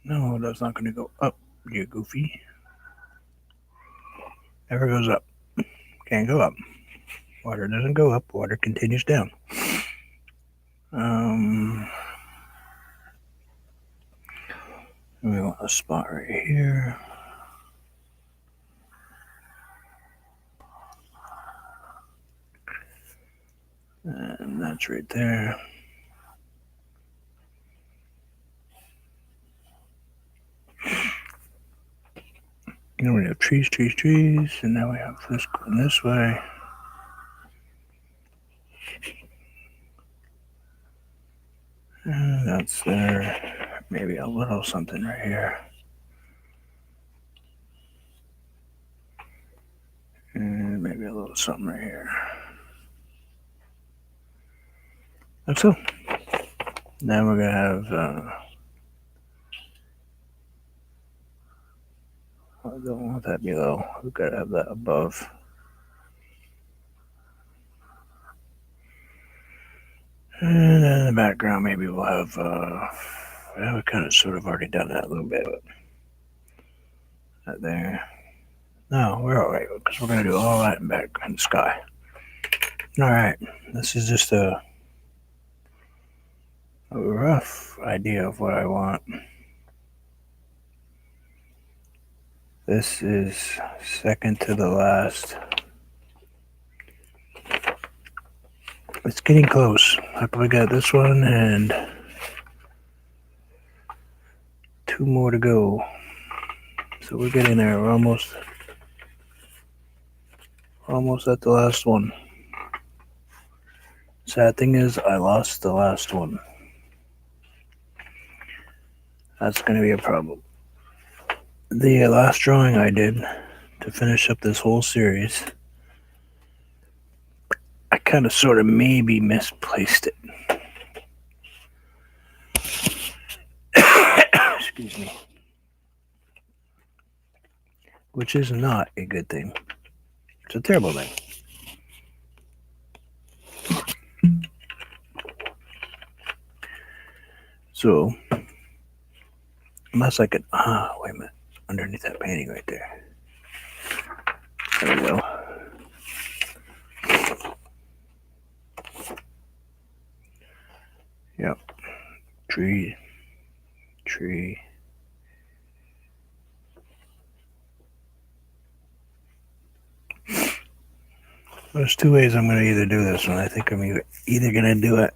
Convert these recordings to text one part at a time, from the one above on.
No, that's not going to go up, you goofy. Never goes up. Can't go up. Water doesn't go up. Water continues down. Um, we want a spot right here. And that's right there. Then we have trees, trees, trees. And now we have this going this way. And that's there. Maybe a little something right here. And maybe a little something right here. Like so. Now we're going to have... I don't want that below. We've got to have that above. And then in the background, maybe we'll have... well, we kind of sort of already done that a little bit. But not there. No, we're all right because we're going to do all that in back in the sky. All right. This is just a rough idea of what I want. This is second to the last. It's getting close. Like we got this one and two more to go. So we're getting there. We're almost at the last one. Sad thing is, I lost the last one. That's going to be a problem. The last drawing I did to finish up this whole series, I kind of sort of maybe misplaced it. Excuse me. Which is not a good thing. It's a terrible thing. So, unless I could... wait a minute. Underneath that painting right there. There we go. Yep. Tree. Tree. There's two ways I'm going to either do this one. I think I'm either going to do it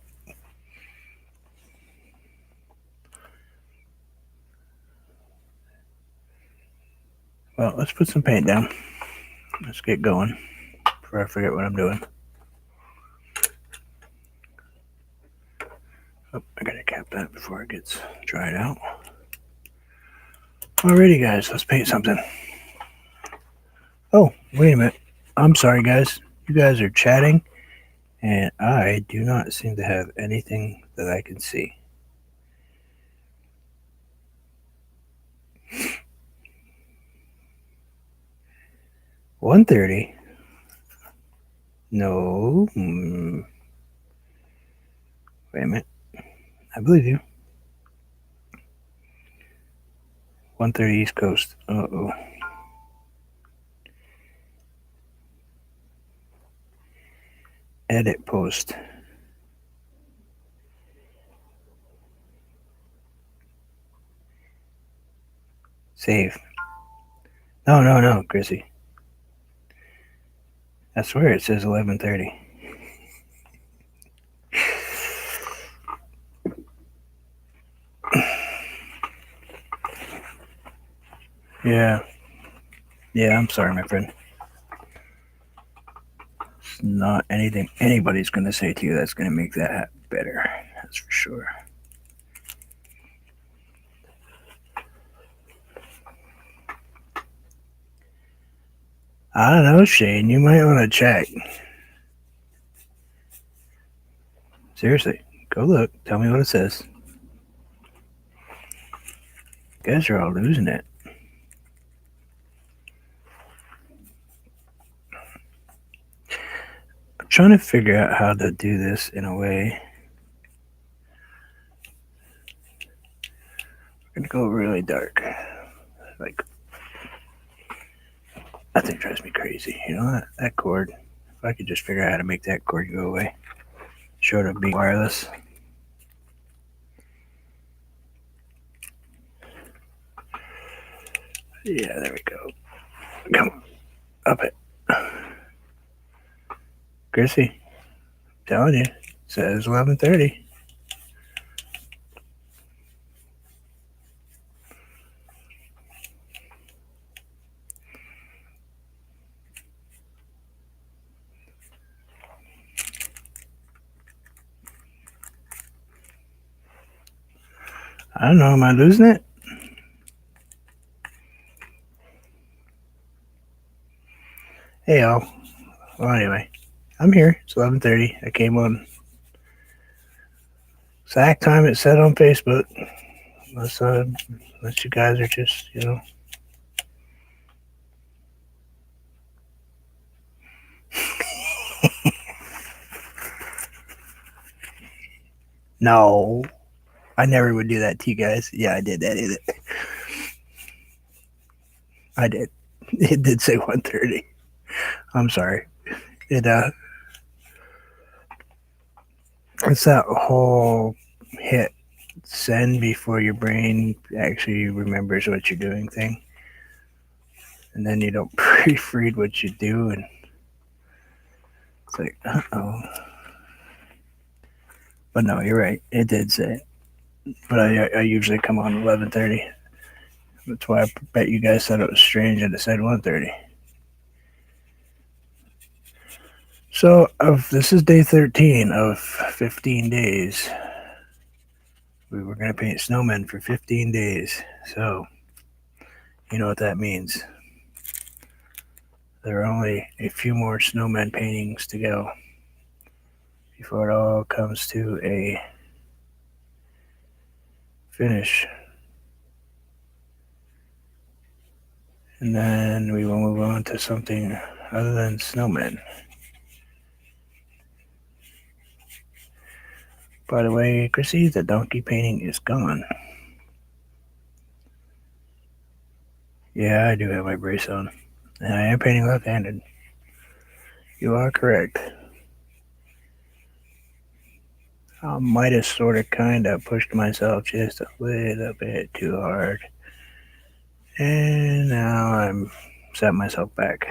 well, let's put some paint down. Let's get going before I forget what I'm doing. Oh, I gotta cap that before it gets dried out. Alrighty, guys, let's paint something. Oh, wait a minute. I'm sorry, guys. You guys are chatting, and I do not seem to have anything that I can see. $130. No. Wait a minute. I believe you. 130 East Coast. Uh-oh. Edit post. Save. No, Chrissy. I swear it says 11:30. Yeah. Yeah, I'm sorry, my friend. It's not anything anybody's going to say to you that's going to make that better. That's for sure. I don't know, Shane. You might want to check. Seriously, go look. Tell me what it says. You guys are all losing it. I'm trying to figure out how to do this in a way. gonna go really dark. Like, that thing drives me crazy. You know that cord. If I could just figure out how to make that cord go away, short of being wireless. Yeah, there we go. Come on, up it, Chrissy. I'm telling you, it says 11:30. I don't know. Am I losing it? Hey, y'all. Well, anyway, I'm here. It's 11:30. I came on exact time it said on Facebook. Unless you guys are just, No, I never would do that to you guys. Yeah, I did that. I did. It did say 1:30. I'm sorry. It it's that whole hit send before your brain actually remembers what you're doing thing, and then you don't proofread what you do, and it's like, oh. But no, you're right. It did say it. But I usually come on 11:30. That's why I bet you guys thought it was strange that it said 1:30. So this is day 13 of 15 days. We were going to paint snowmen for 15 days. So, you know what that means. There are only a few more snowmen paintings to go before it all comes to a finish. And then we will move on to something other than snowmen. By the way, Chrissy, the donkey painting is gone. Yeah, I do have my brace on. And I am painting left-handed. You are correct. I might have sort of kind of pushed myself just a little bit too hard. And now I'm set myself back.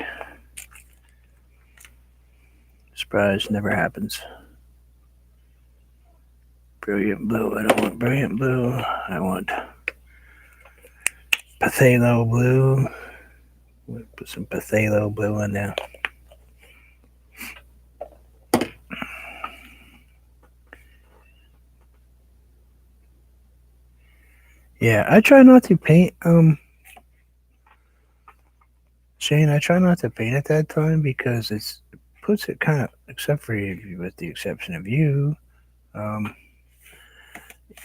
Surprise never happens. Brilliant blue. I don't want brilliant blue. I want phthalo blue. Put some phthalo blue in there. Yeah, I try not to paint. Shane, I try not to paint at that time because it puts it kind of, except for you, with the exception of you.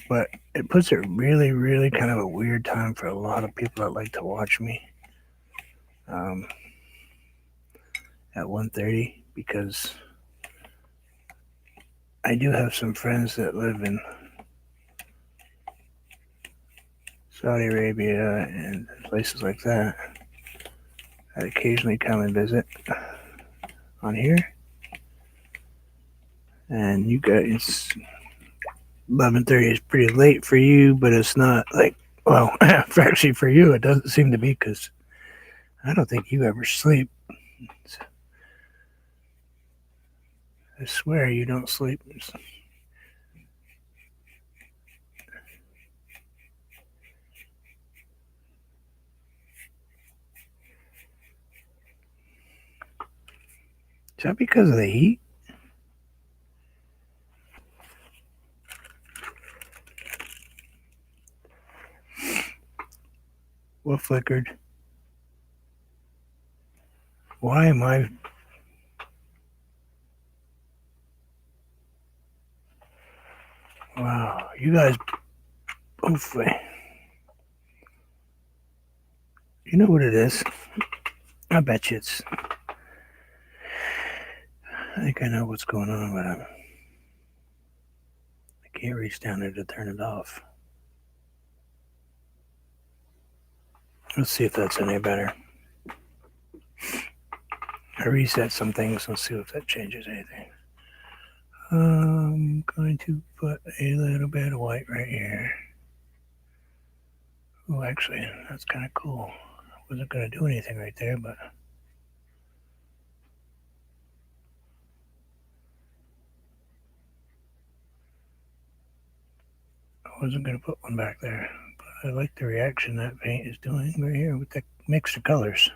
But it puts it really, really kind of a weird time for a lot of people that like to watch me. At 1:30 because I do have some friends that live in Saudi Arabia and places like that that occasionally come and visit on here. And you guys, 11:30 is pretty late for you, but it's not like, well, actually for you it doesn't seem to be because I don't think you ever sleep. I swear you don't sleep. Is that because of the heat? What flickered? Why am I? Wow, you guys, hopefully, you know what it is. I bet you it's. I think I know what's going on, but I can't reach down there to turn it off. Let's see if that's any better. I reset some things. Let's see if that changes anything. I'm going to put a little bit of white right here. Oh, actually, that's kind of cool. I wasn't going to do anything right there, but I wasn't going to put one back there. But I like the reaction that paint is doing right here with the mix of colors.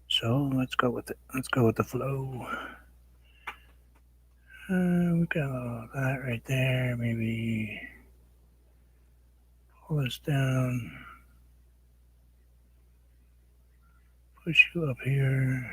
So let's go with it. Let's go with the flow. We got that right there. Maybe pull this down. Push you up here.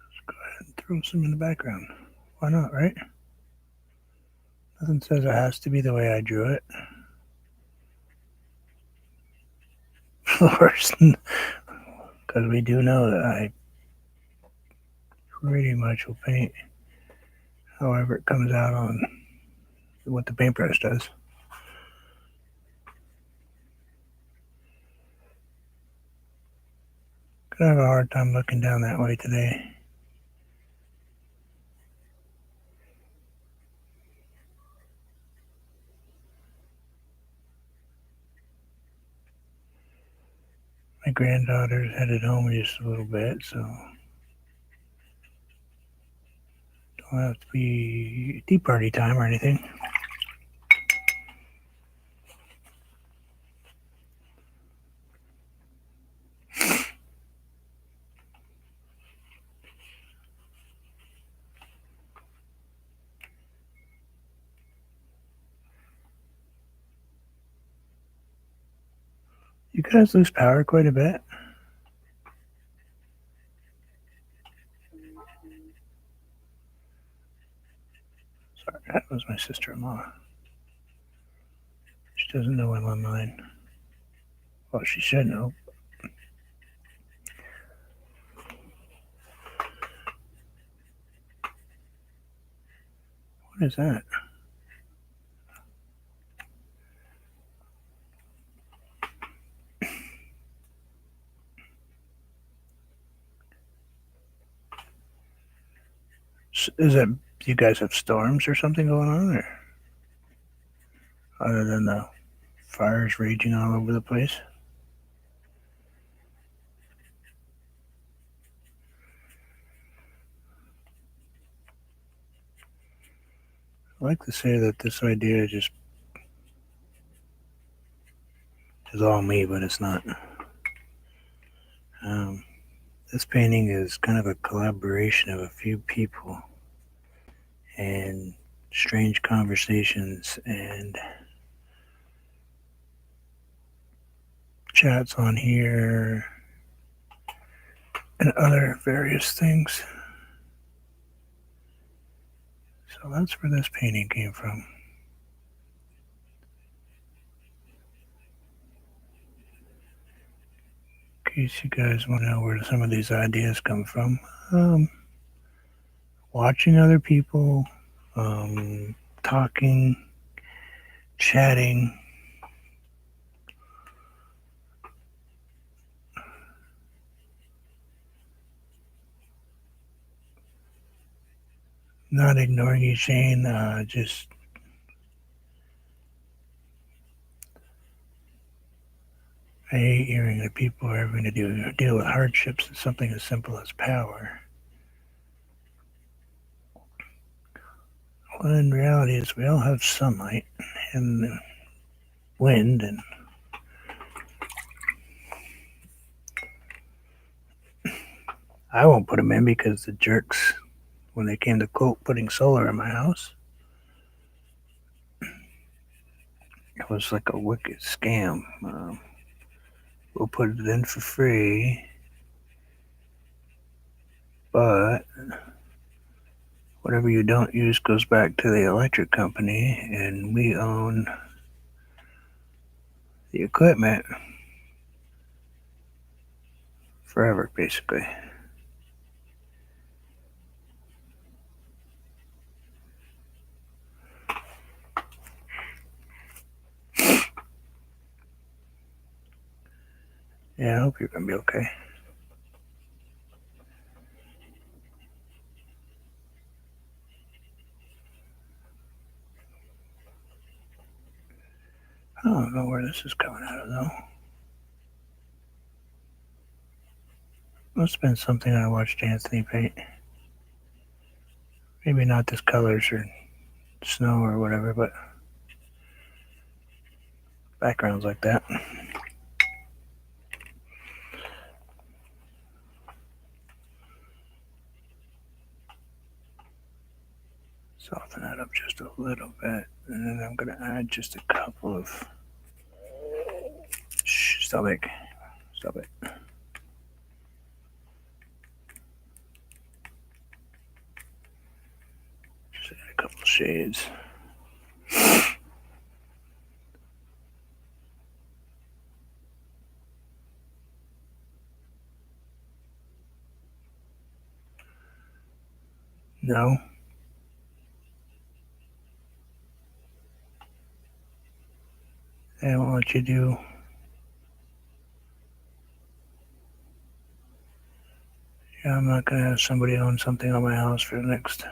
Let's go ahead and throw some in the background. Why not, right? Nothing says it has to be the way I drew it. Of course, because we do know that I pretty much will paint however it comes out on what the paintbrush does. Gonna have a hard time looking down that way today. My granddaughter's headed home just a little bit, so don't have to be tea party time or anything. You guys lose power quite a bit. Sorry, that was my sister-in-law. She doesn't know I'm online. Well, she should know. What is that? Is that you guys have storms or something going on, or other than the fires raging all over the place? I like to say that this idea just is all me, but it's not. Um, this painting is kind of a collaboration of a few people and strange conversations and chats on here and other various things. So that's where this painting came from. In case you guys want to know where some of these ideas come from, watching other people, talking, chatting, not ignoring you, Shane. Just I hate hearing that people are having to deal with hardships in something as simple as power. Well, in reality, is we all have sunlight and wind, and I won't put them in because the jerks, when they came to quote putting solar in my house, it was like a wicked scam. We'll put it in for free, but whatever you don't use goes back to the electric company, and we own the equipment forever, basically. Yeah, I hope you're gonna be okay. I don't know where this is coming out of, though. Must have been something I watched Anthony paint. Maybe not this colors or snow or whatever, but backgrounds like that. Soften that up just a little bit, and then I'm gonna add just a couple of. Shh, stop it. Stop it. Just add a couple of shades. No. They won't let you do. Yeah, I'm not gonna have somebody own something on my house for the next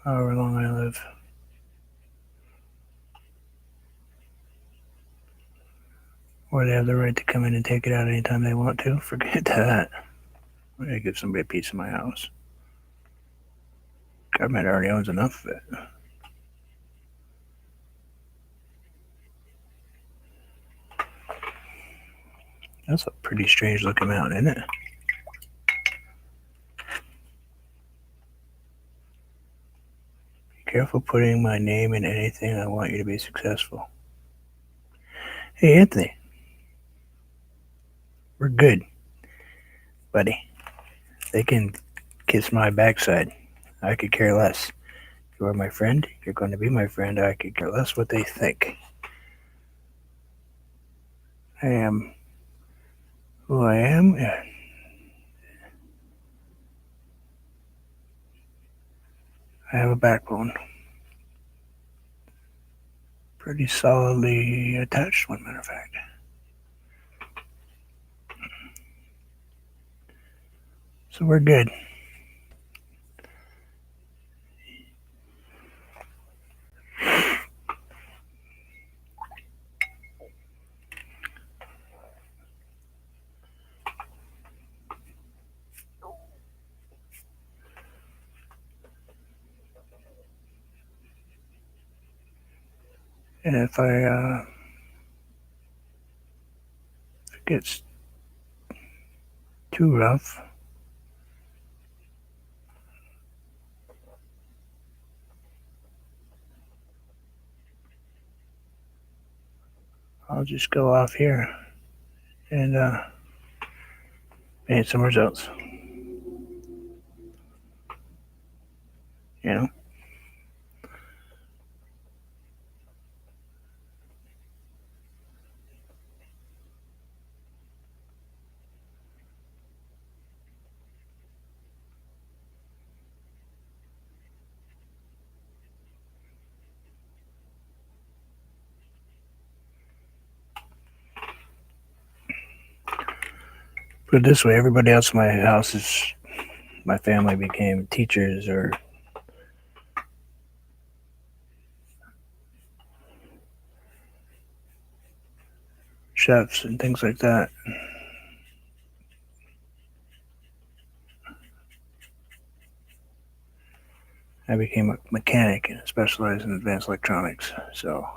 however long I live. Or they have the right to come in and take it out anytime they want to. Forget that. I'm gonna give somebody a piece of my house. Government already owns enough of it. That's a pretty strange looking mountain, isn't it? Be careful putting my name in anything. I want you to be successful. Hey, Anthony. We're good, buddy. They can kiss my backside. I could care less. You are my friend. You're going to be my friend. I could care less what they think. I am who I am. I have a backbone. Pretty solidly attached, one matter of fact. So we're good. And if it gets too rough, I'll just go off here and paint somewhere else. You know? Put it this way, everybody else in my house is my family became teachers or chefs and things like that. I became a mechanic and specialized in advanced electronics. So,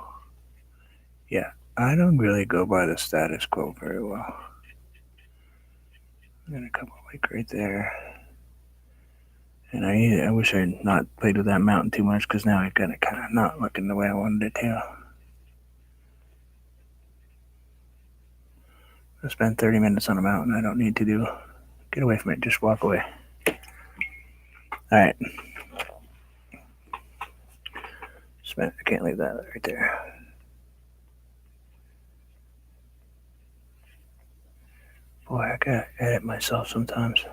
yeah, I don't really go by the status quo very well. Got a couple like right there. And I wish I had not played with that mountain too much because now I got it kind of not looking the way I wanted it to. I spent 30 minutes on a mountain I don't need to do. Get away from it. Just walk away. All right. I can't leave that right there. Boy, I gotta edit myself sometimes.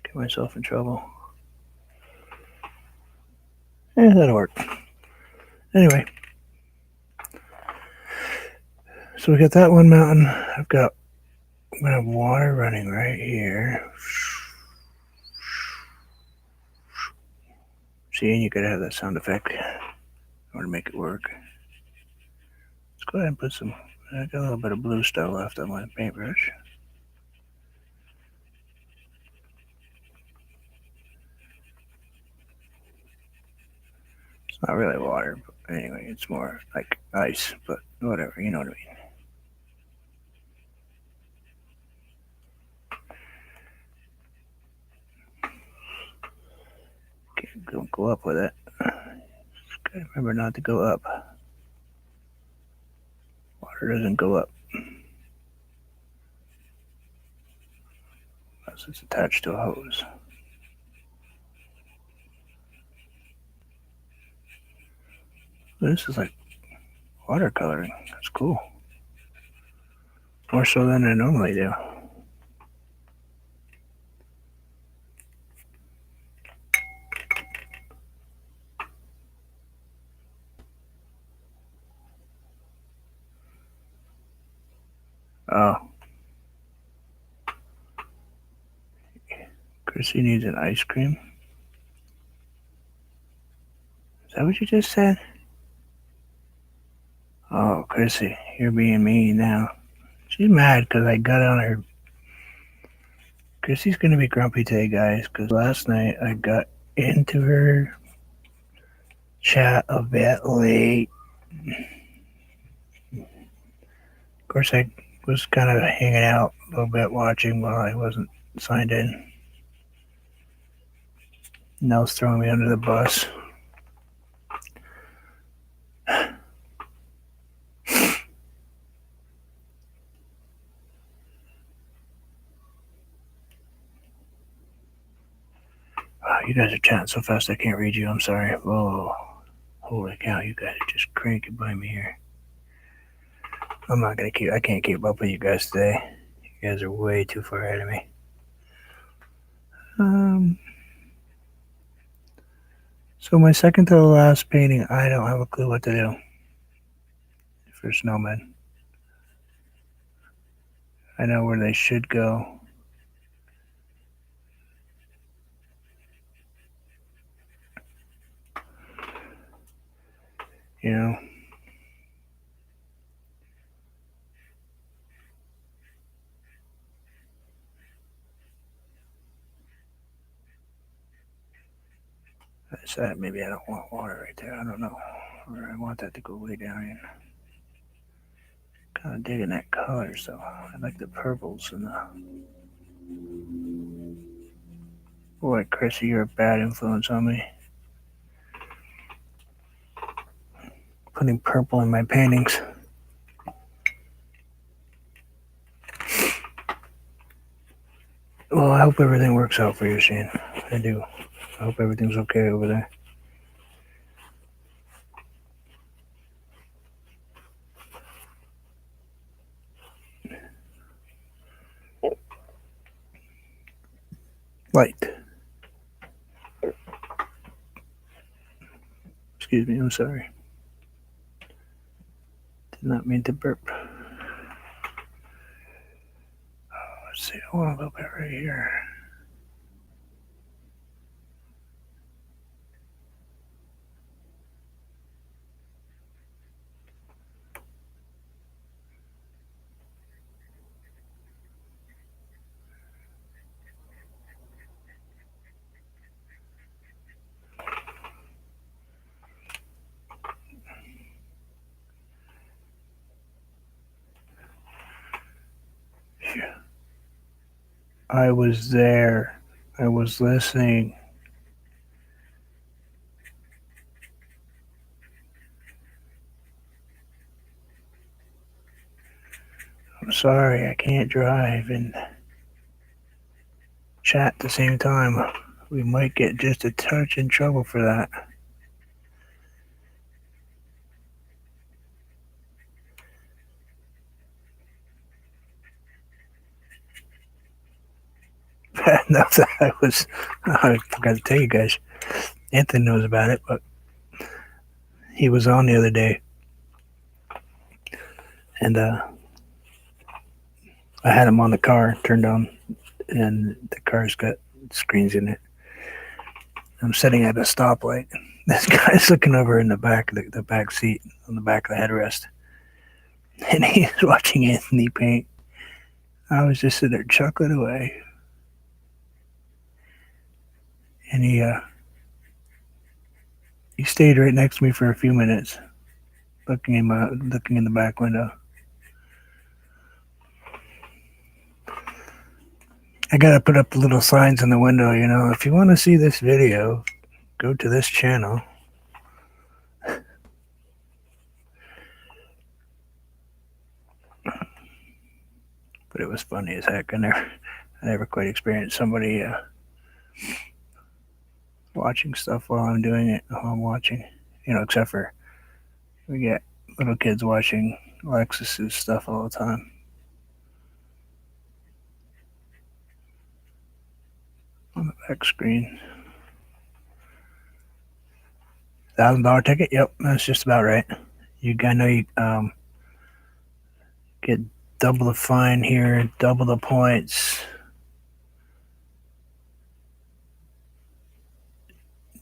Get myself in trouble. That'll work. Anyway, so we got that one mountain. I'm gonna have water running right here. See, and you gotta have that sound effect in order to make it work. Let's go ahead and put some. I got a little bit of blue still left on my paintbrush. It's not really water, but anyway, it's more like ice, but whatever, you know what I mean. Don't go up with it. Just gotta remember not to go up. Water doesn't go up unless it's attached to a hose. This is like watercoloring. That's cool. More so than I normally do. Oh. Chrissy needs an ice cream. Is that what you just said? Oh, Chrissy, you're being mean now. She's mad because I got on her. Chrissy's gonna be grumpy today, guys, because last night I got into her chat a bit late. Of course, I was kind of hanging out a little bit, watching while I wasn't signed in. Nell's throwing me under the bus. Wow, you guys are chatting so fast I can't read you. I'm sorry. Whoa. Holy cow, you guys are just cranking by me here. I can't keep up with you guys today. You guys are way too far ahead of me. So my second to the last painting, I don't have a clue what to do for snowmen. I know where they should go. You know? Maybe I don't want water right there. I don't know. Or I want that to go way down in. Kind of digging that color, so I like the purples and the. Boy, Chrissy, you're a bad influence on me. Putting purple in my paintings. Well, I hope everything works out for you, Shane. I do. I hope everything's okay over there. Light. Excuse me, I'm sorry. Did not mean to burp. Let's see, I want a little bit right here. I was there. I was listening. I'm sorry, I can't drive and chat at the same time. we might get just a touch in trouble for that. No, I forgot to tell you guys. Anthony knows about it, but he was on the other day, and I had him on the car turned on, and the car's got screens in it. I'm sitting at a stoplight. This guy's looking over in the back seat on the back of the headrest, and he's watching Anthony paint. I was just sitting there chuckling away, and he stayed right next to me for a few minutes, looking in the back window. I gotta put up the little signs in the window, if you want to see this video, go to this channel. But it was funny as heck. I never quite experienced somebody watching stuff while I'm doing it, while I'm watching, except for we get little kids watching Alexis's stuff all the time on the back screen. $1,000 ticket? Yep, that's just about right. I know you get double the fine here, double the points.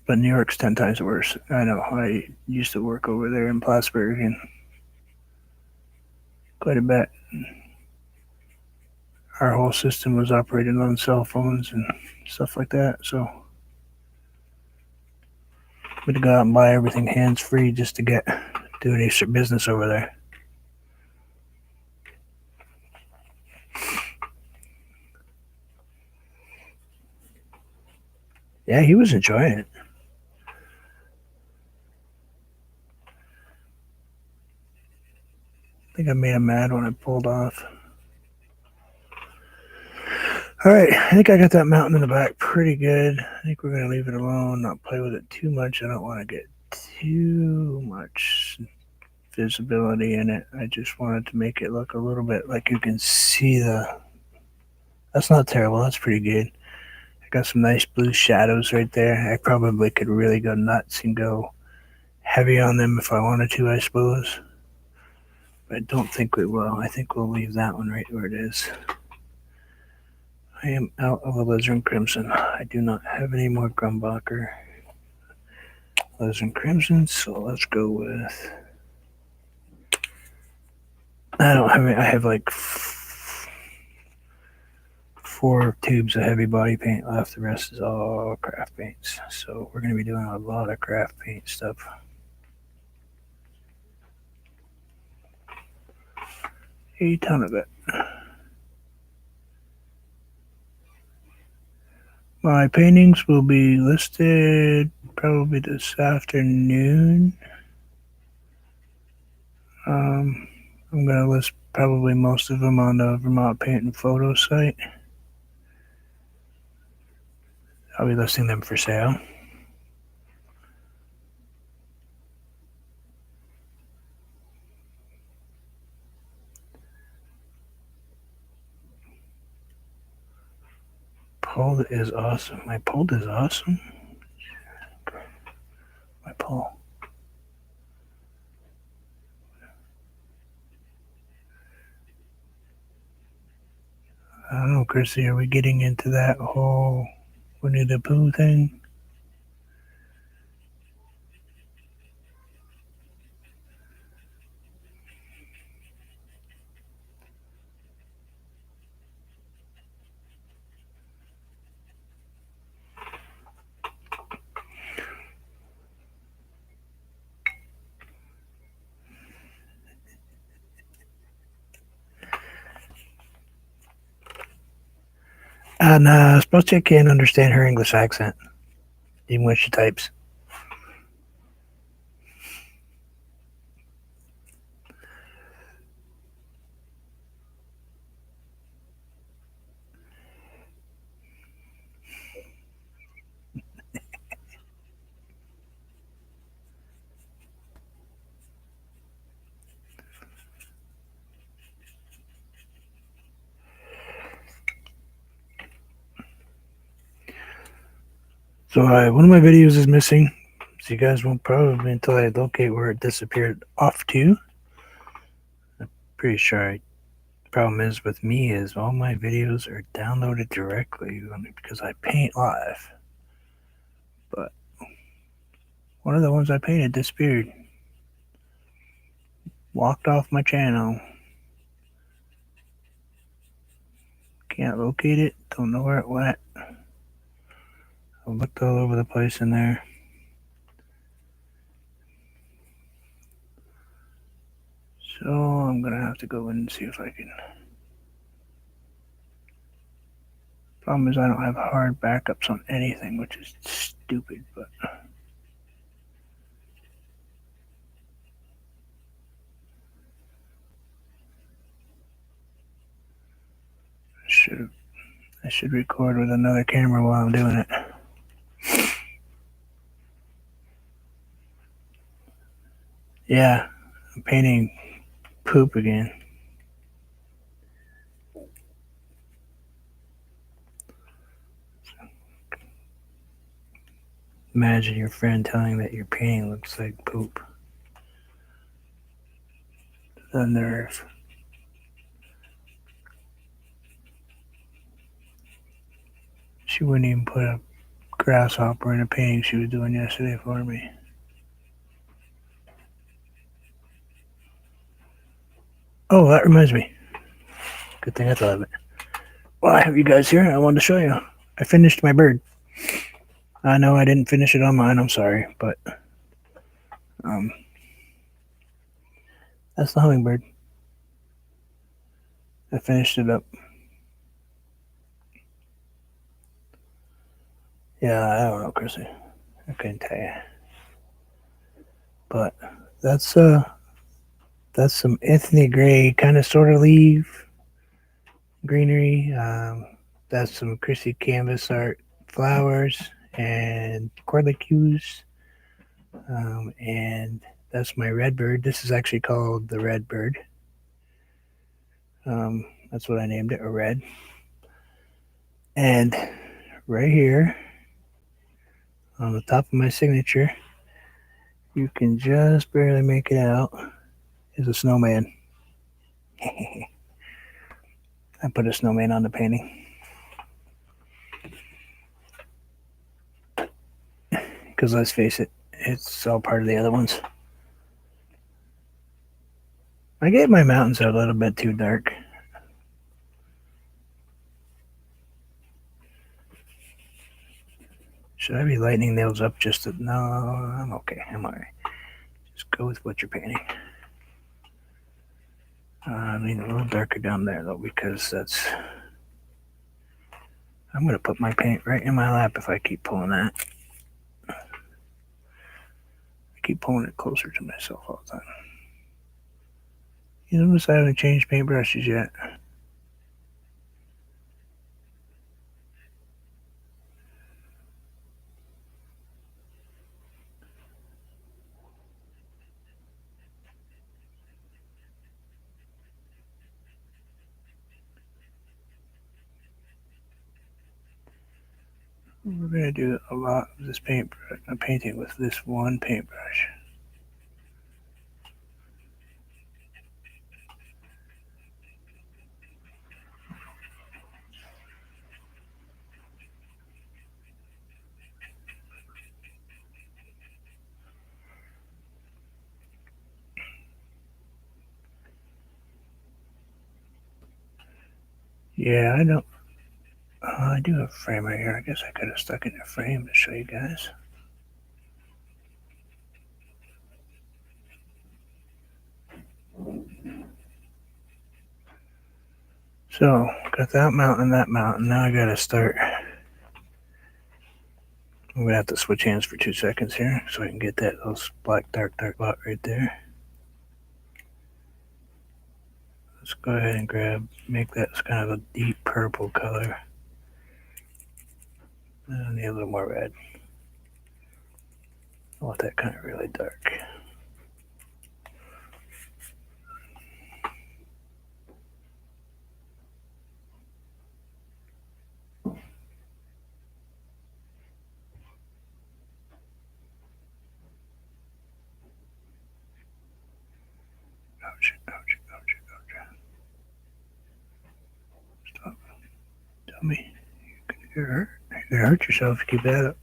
But New York's 10 times worse. I know. I used to work over there in Plattsburgh and quite a bit. Our whole system was operated on cell phones and stuff like that. So we had to go out and buy everything hands free just to do any business over there. Yeah, he was enjoying it. I think I made him mad when I pulled off. All right, I think I got that mountain in the back pretty good. I think we're going to leave it alone, not play with it too much. I don't want to get too much visibility in it. I just wanted to make it look a little bit like you can see that's not terrible. That's pretty good. I got some nice blue shadows right there. I probably could really go nuts and go heavy on them if I wanted to, I suppose. But I don't think we will. I think we'll leave that one right where it is. I am out of alizarin crimson. I do not have any more Grumbacher alizarin crimson, so let's go with. I don't have any. I have like 4 tubes of heavy body paint left. The rest is all craft paints. So we're going to be doing a lot of craft paint stuff. A ton of it. My paintings will be listed probably this afternoon. I'm going to list probably most of them on the Vermont Paint and Photo site. I'll be listing them for sale. Pulled is awesome. My pulled is awesome. My pull. I don't know, Chrissy, are we getting into that whole Winnie the Pooh thing? Nah, Spellcheck can't understand her English accent, even when she types. So one of my videos is missing. So you guys won't probably until I locate where it disappeared off to. I'm pretty sure the problem is with me is all my videos are downloaded directly because I paint live. But one of the ones I painted disappeared. Walked off my channel. Can't locate it. Don't know where it went. I looked all over the place in there. So I'm gonna have to go in and see if I can. Problem is I don't have hard backups on anything, which is stupid, but I should record with another camera while I'm doing it. Yeah, I'm painting poop again. Imagine your friend telling that your painting looks like poop. The nerve. She wouldn't even put a grasshopper in a painting she was doing yesterday for me. Oh, that reminds me. Good thing I thought of it. Well, I have you guys here. I wanted to show you. I finished my bird. I know I didn't finish it on mine. I'm sorry, but um, that's the hummingbird. I finished it up. Yeah, I don't know, Chrissy. I couldn't tell you. But that's that's some Anthony Gray kind of sort of leaf greenery. That's some Chrissy canvas art flowers and corlicus. And that's my red bird. This is actually called the red bird. That's what I named it, a red. And right here on the top of my signature, you can just barely make it out, is a snowman. I put a snowman on the painting. Because let's face it, it's all part of the other ones. I gave my mountains a little bit too dark. Should I be lightening those up just to... No, I'm okay. I'm alright. Just go with what you're painting. I mean, a little darker down there, though, because that's... I'm going to put my paint right in my lap if I keep pulling that. I keep pulling it closer to myself all the time. You notice I haven't changed paintbrushes yet. We're going to do a lot of this painting with this one paintbrush. Yeah, I don't... I do have a frame right here. I guess I could have stuck it in a frame to show you guys. So, got that mountain, that mountain. Now I gotta start. I'm gonna have to switch hands for 2 seconds here so I can get that little black, dark spot right there. Let's go ahead and make that kind of a deep purple color. I need a little more red. I want that kind of really dark. You're gonna hurt yourself if you keep that up.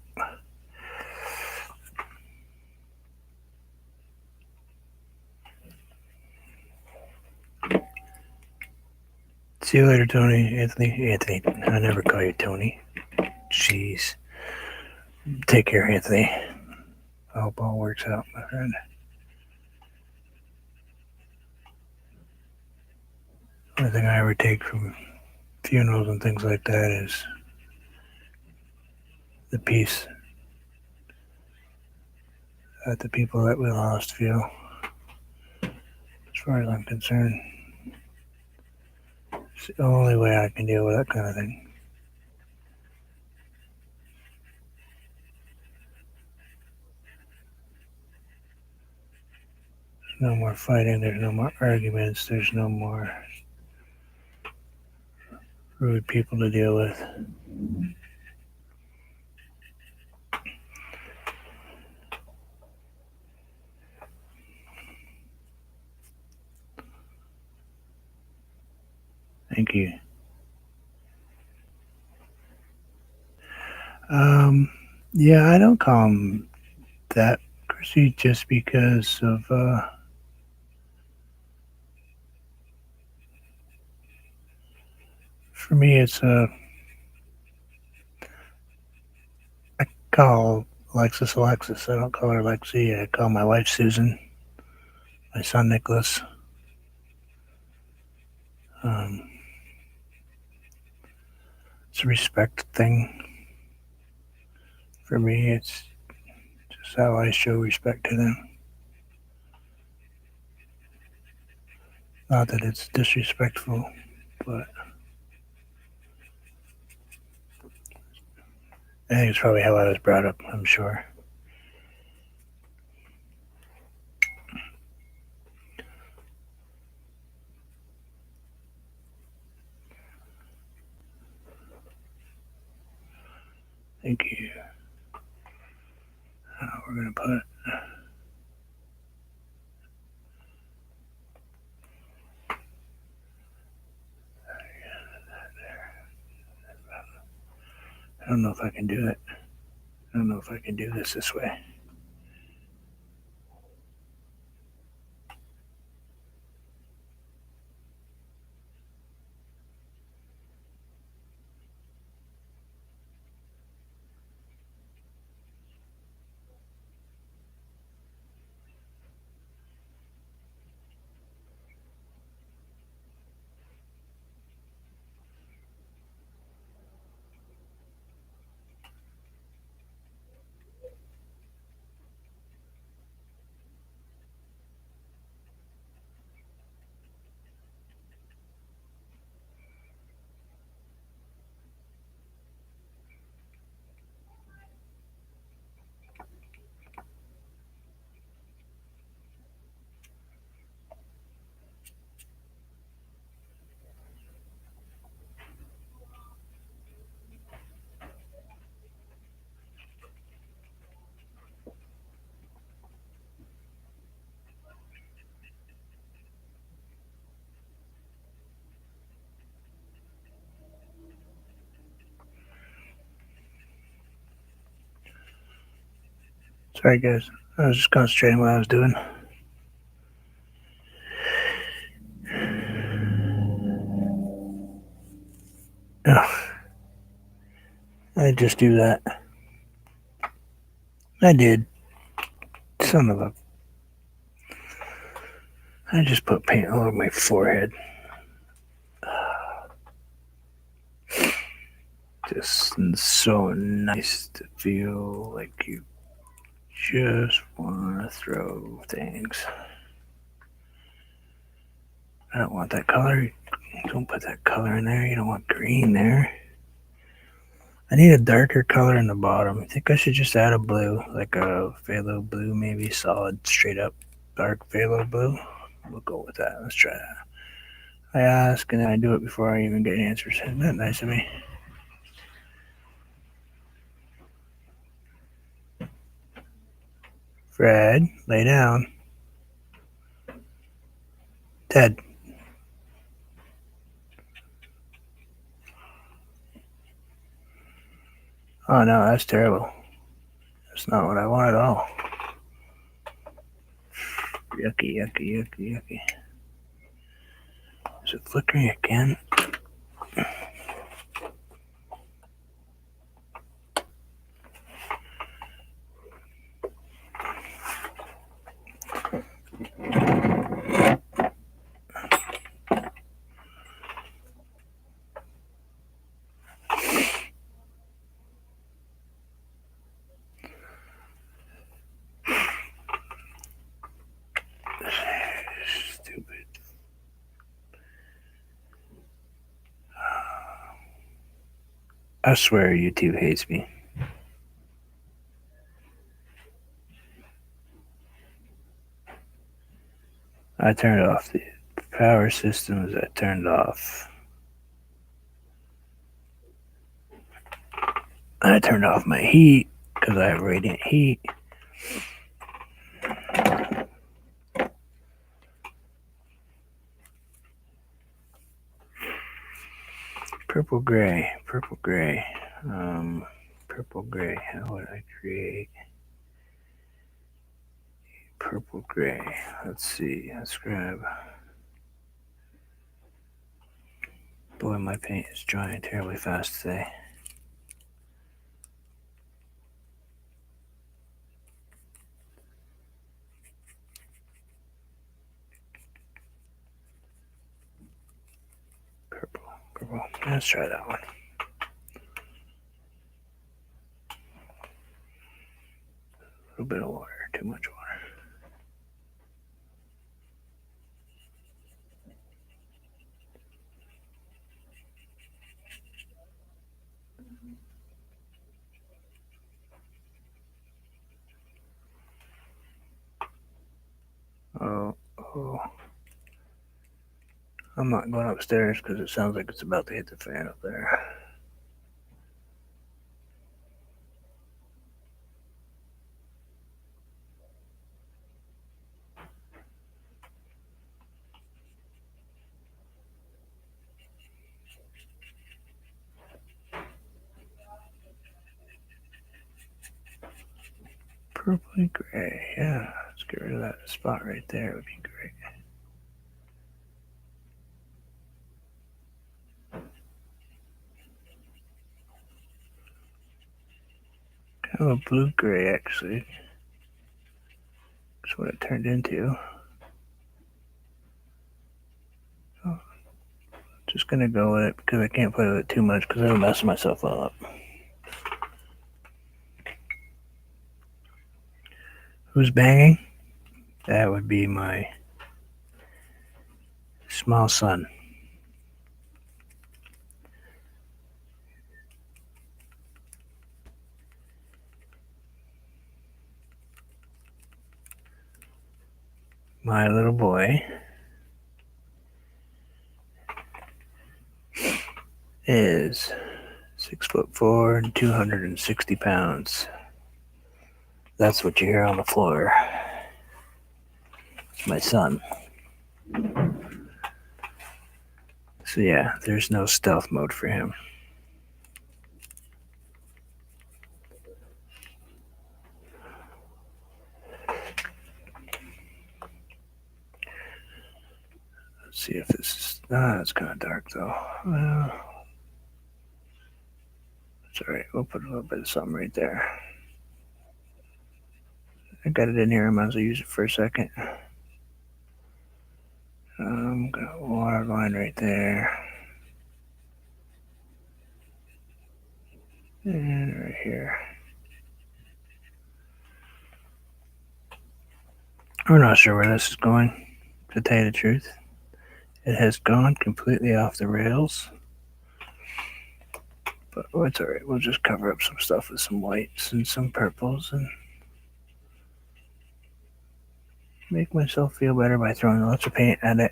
See you later, Tony. Anthony. I never call you Tony. Jeez. Take care, Anthony. I hope all works out, my friend. The only thing I ever take from funerals and things like that is the peace that the people that we lost feel. As far as I'm concerned, it's the only way I can deal with that kind of thing. There's no more fighting, there's no more arguments, there's no more rude people to deal with. Thank you. Um, yeah, I don't call him that, Chrissy, just because of, for me, it's, I call Alexis Alexis. I don't call her Lexi. I call my wife Susan, my son Nicholas. Um, it's a respect thing. For me, it's just how I show respect to them. Not that it's disrespectful, but I think it's probably how I was brought up, I'm sure. Thank you. We're going to put I don't know if I can do it. I don't know if I can do this way. Sorry, guys. I was just concentrating what I was doing. Oh, I just do that. I did. Son of a. I just put paint all over my forehead. Just so nice to feel like you just want to throw things. I don't want that color. Don't put that color in there. You don't want green there. I need a darker color in the bottom. I think I should just add a blue, like a phthalo blue, maybe solid, straight up dark phthalo blue. We'll go with that. Let's try that. I ask and then I do it before I even get answers. Isn't that nice of me? Fred, lay down. Ted. Oh no, that's terrible. That's not what I want at all. Yucky, yucky, yucky, yucky. Is it flickering again? Stupid. I swear YouTube hates me. I turned off the power systems. I turned off. I turned off my heat because I have radiant heat. Purple gray, purple gray, purple gray. How would I create purple gray? Let's see. Let's grab. Boy, my paint is drying terribly fast today. Purple, purple. Let's try that one. A little bit of water, too much water. Oh. I'm not going upstairs because it sounds like it's about to hit the fan up there. Purpley gray, yeah. Let's get rid of that spot right there. It would be great. Kind of a blue gray, actually. That's what it turned into. So, just gonna go with it because I can't play with it too much because it'll mess myself up. Who's banging? That would be my small son. My little boy is 6'4" and 260 pounds. That's what you hear on the floor. It's my son. So yeah, there's no stealth mode for him. Let's see if this is. It's kind of dark though. Well, it's all right. We'll put a little bit of something right there. I got it in here. I might as well use it for a second. Got a water line right there. And right here. I'm not sure where this is going, to tell you the truth. It has gone completely off the rails. But it's all right. We'll just cover up some stuff with some whites and some purples and make myself feel better by throwing lots of paint at it.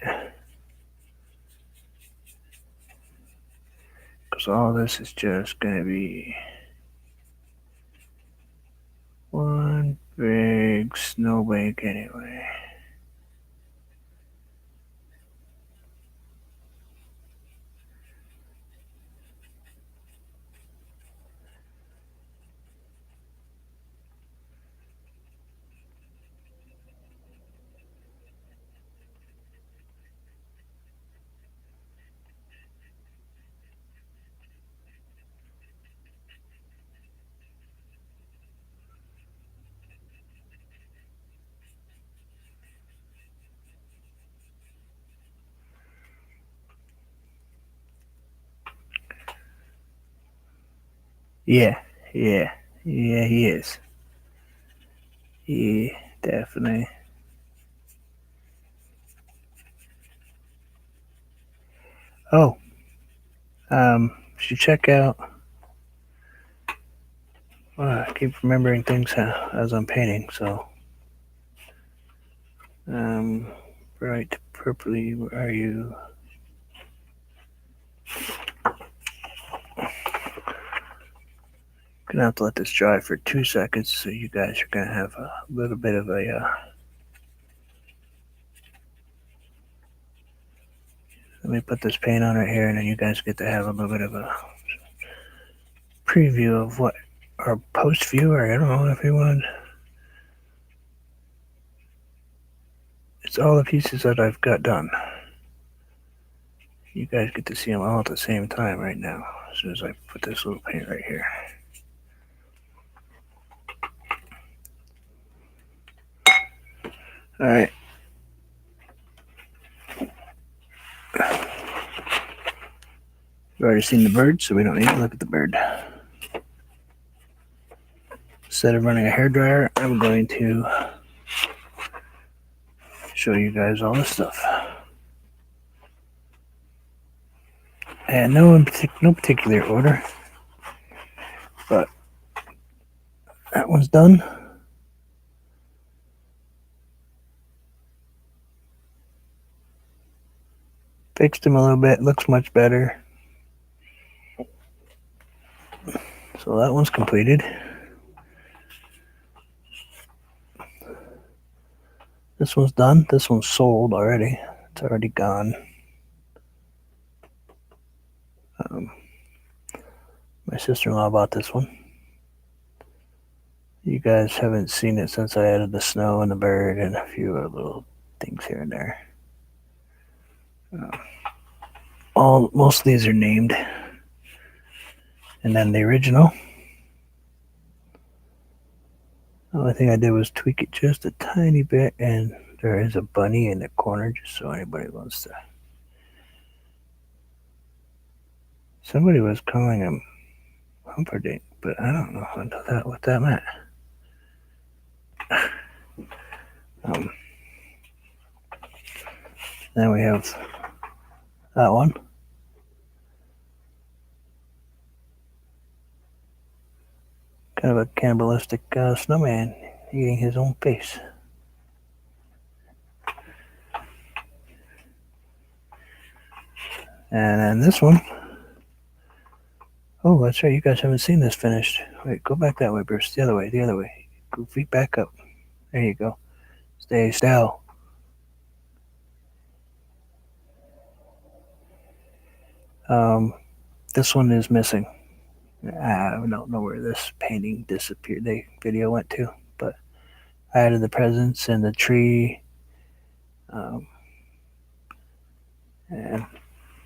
Because all this is just going to be one big snowbank anyway. Yeah, yeah, yeah, he is. Yeah, definitely. Oh, should check out. I keep remembering things as I'm painting, so. Um, bright purpley, where are you? Gonna have to let this dry for 2 seconds, so you guys are gonna have a little bit of a. Let me put this paint on right here, and then you guys get to have a little bit of a preview of what, or post view, or I don't know if you want. It's all the pieces that I've got done. You guys get to see them all at the same time right now, as soon as I put this little paint right here. All right. You've already seen the bird, so we don't need to look at the bird. Instead of running a hairdryer, I'm going to show you guys all this stuff. And no particular order, but that one's done. Fixed him a little bit, looks much better. So that one's completed. This one's done. This one's sold already. It's already gone. My sister-in-law bought this one. You guys haven't seen it since I added the snow and the bird and a few other little things here and there. Most of these are named. And then the original. The only thing I did was tweak it just a tiny bit, and there is a bunny in the corner, just so anybody wants to. Somebody was calling him Humperdinck, but I don't know what that meant. Then we have that one. Kind of a cannibalistic snowman eating his own face. And then this one. Oh, that's right. You guys haven't seen this finished. Wait, go back that way, Bruce. The other way. Go feet back up. There you go. Stay still. This one is missing. I don't know where this painting disappeared. The video went to, but I added the presents and the tree, and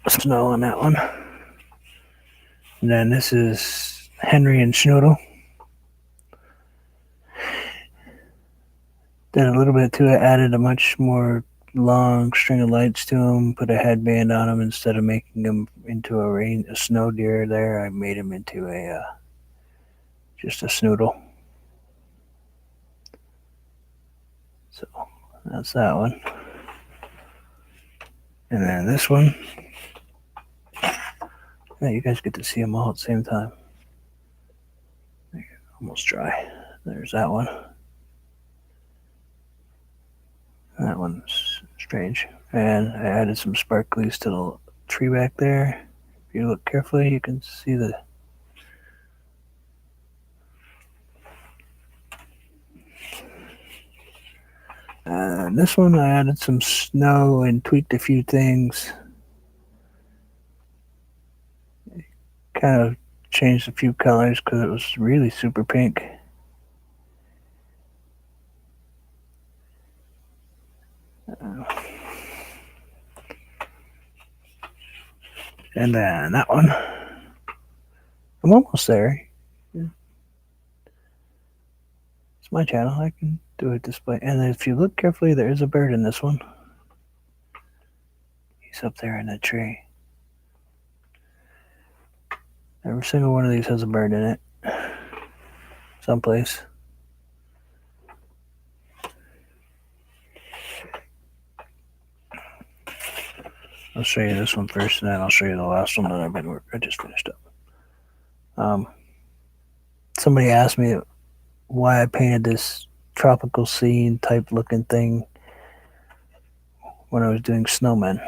snow on that one. And then this is Henry and Schnoodle. Did a little bit to it. Added a much more long string of lights to him. Put a headband on him instead of making him into a snow deer. There, I made him into just a snoodle. So that's that one. And then this one. Yeah, you guys get to see them all at the same time. Almost dry. There's that one. That one's strange. And I added some sparklies to the tree back there. If you look carefully, you can see the. And this one, I added some snow and tweaked a few things. Kind of changed a few colors because it was really super pink. And then that one. I'm almost there. It's my channel. I can do a display. And if you look carefully, there is a bird in this one. He's up there in the tree. Every single one of these has a bird in it. someplace. I'll show you this one first, and then I'll show you the last one that I just finished up. Somebody asked me why I painted this tropical scene type looking thing when I was doing snowmen.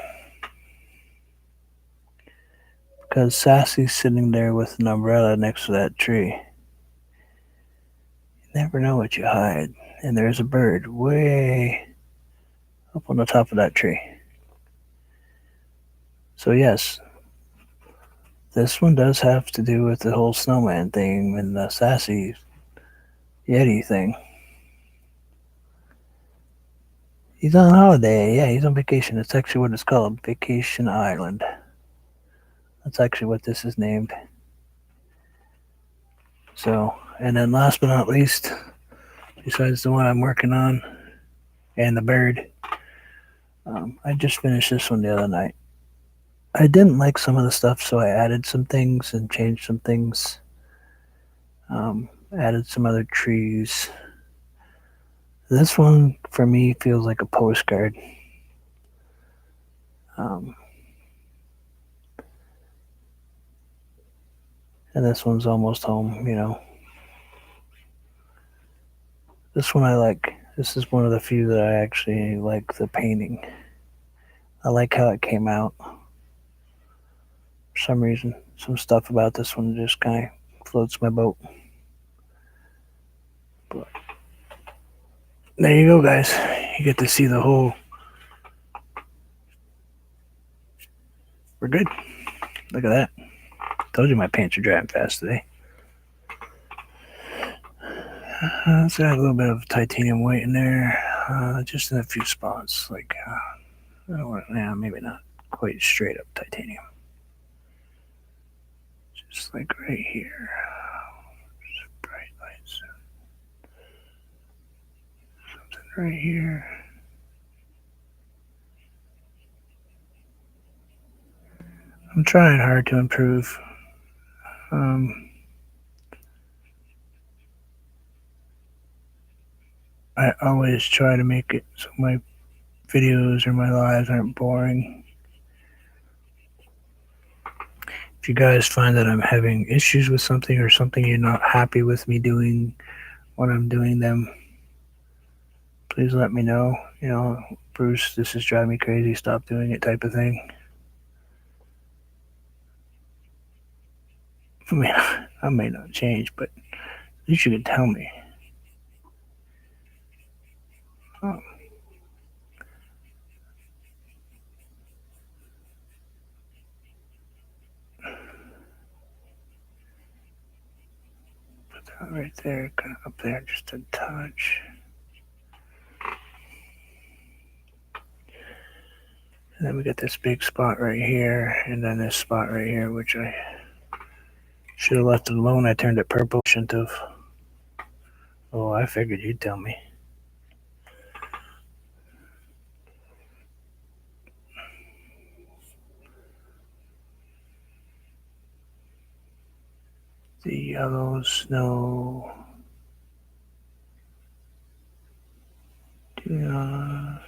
Because Sassy's sitting there with an umbrella next to that tree. You never know what you hide. And there's a bird way up on the top of that tree. So, yes, this one does have to do with the whole snowman thing and the Sassy Yeti thing. He's on holiday. Yeah, he's on vacation. That's actually what it's called, Vacation Island. That's actually what this is named. So, and then last but not least, besides the one I'm working on and the bird, I just finished this one the other night. I didn't like some of the stuff, so I added some things and changed some things. Added some other trees. This one, for me, feels like a postcard. Um, and this one's almost home. This one I like. This is one of the few that I actually like the painting. I like how it came out. For some reason, some stuff about this one just kind of floats my boat. But there you go, guys. You get to see the whole. We're good. Look at that. Told you my pants are drying fast today. Let's add a little bit of titanium white in there, just in a few spots. Like, maybe not quite straight up titanium. Just like right here. Just bright lights. Something right here. I'm trying hard to improve. I always try to make it so my videos or my lives aren't boring. If you guys find that I'm having issues with something or something you're not happy with me doing when I'm doing them, please let me know. Bruce, this is driving me crazy. Stop doing it, type of thing. I mean, I may not change, but at least you can tell me. Oh. Put that right there, kind of up there, just a touch. And then we get this big spot right here, and then this spot right here, which I should have left it alone. I turned it purple. Shouldn't have. Oh, I figured you'd tell me. The yellow snow. Do not.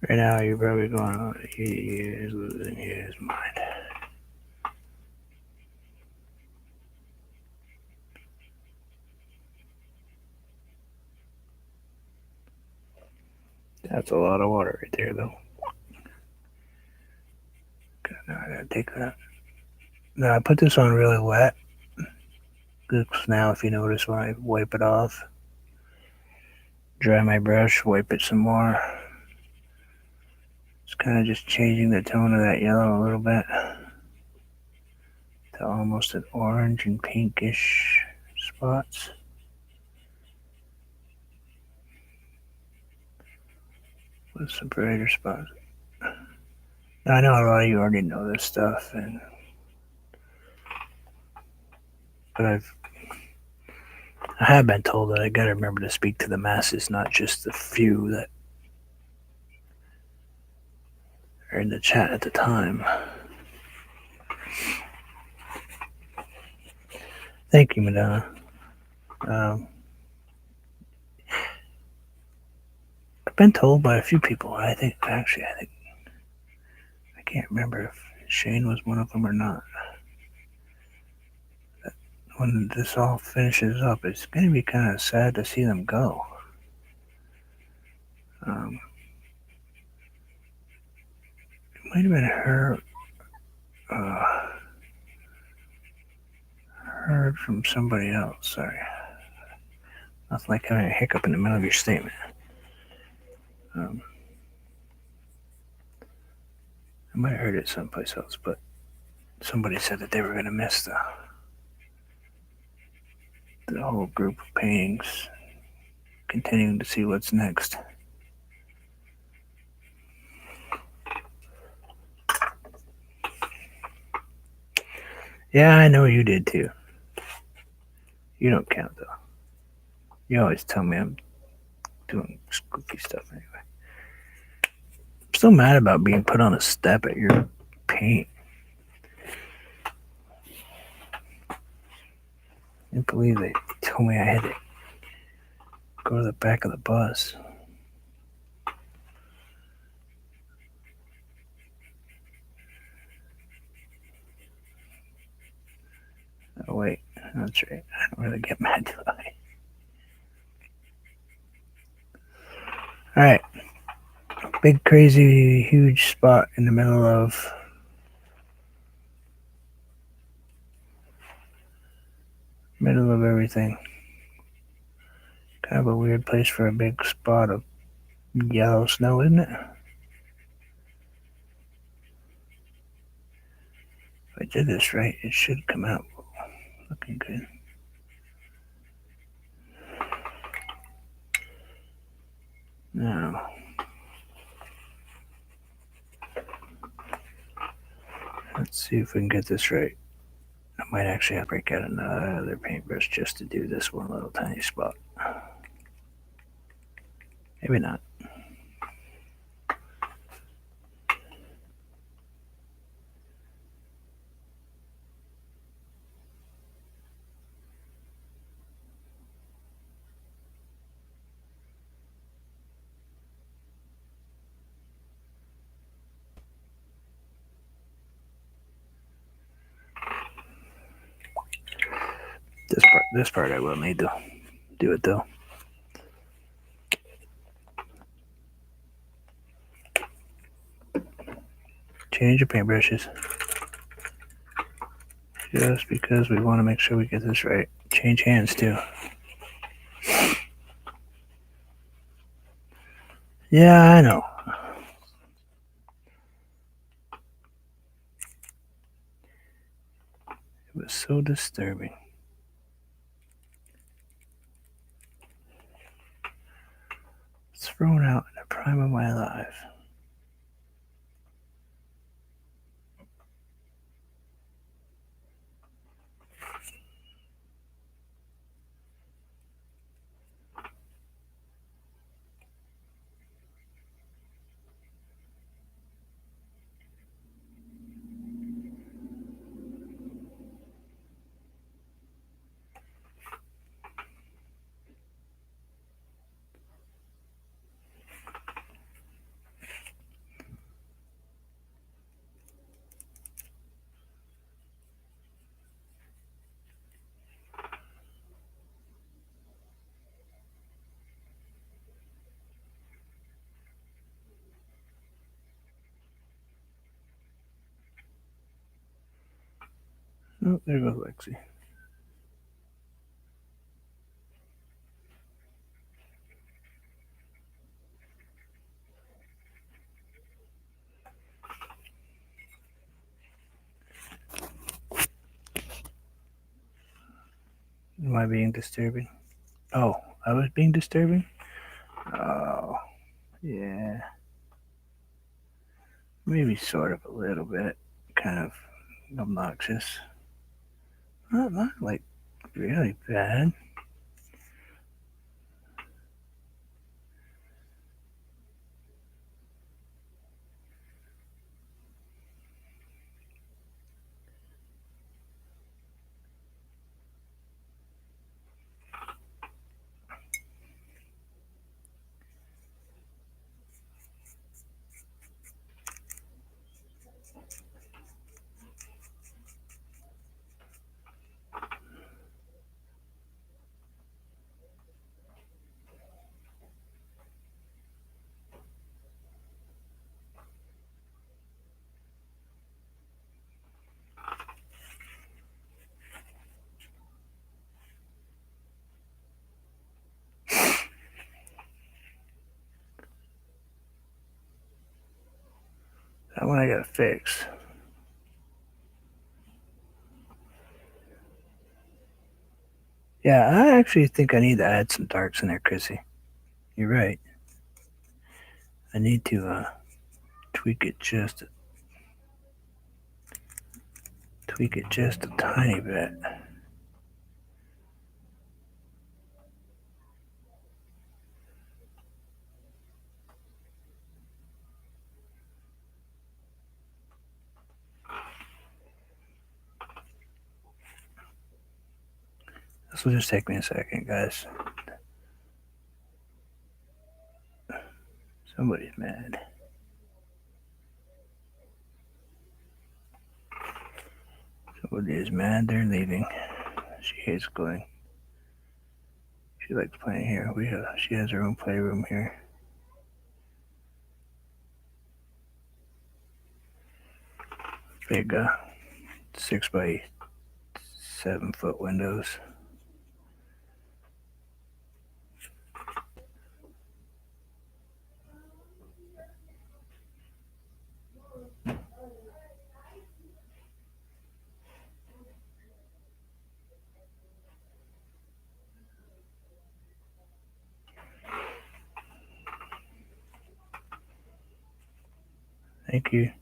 Right now, you're probably going, oh, he is losing his mind. That's a lot of water right there, though. Okay, now I gotta take that. Now I put this on really wet, looks now, if you notice, when I wipe it off. Dry my brush, wipe it some more. It's kind of just changing the tone of that yellow a little bit to almost an orange and pinkish spots. With some brighter spots. Now, I know a lot of you already know this stuff, but I have been told that I gotta remember to speak to the masses, not just the few that are in the chat at the time. Thank you, Madonna. I've been told by a few people. I think I can't remember if Shane was one of them or not. When this all finishes up, it's gonna be kind of sad to see them go. It might have been her. Heard from somebody else. Sorry, nothing like having a hiccup in the middle of your statement. I might have heard it someplace else, but somebody said that they were gonna miss the whole group of paintings, continuing to see what's next. Yeah, I know you did too. You don't count though. You always tell me I'm doing spooky stuff anyway. I'm still mad about being put on a step at your paint. I can't believe they told me I had to go to the back of the bus. Oh wait, that's right. I don't really get mad, do I? All right, big, crazy, huge spot in the middle of everything. Kind of a weird place for a big spot of yellow snow, isn't it? If I did this right, it should come out looking good. Now, let's see if we can get this right. I might actually have to break out another paintbrush just to do this one little tiny spot. Maybe not. This part I will need to do it though. Change your paintbrushes. Just because we want to make sure we get this right. Change hands too. Yeah, I know. It was so disturbing. Thrown out in the prime of my life. Oh, there goes Lexi. Am I being disturbing? Oh, I was being disturbing? Oh, yeah. Maybe sort of a little bit. Kind of obnoxious. Not like really bad. That one I gotta fix. Yeah, I actually think I need to add some darks in there, Chrissy. You're right. I need to tweak it just a tiny bit. This will just take me a second, guys. Somebody's mad. Somebody is mad. They're leaving. She hates going. She likes playing here. She has her own playroom here. Big 6 by 7 foot windows. Thank you.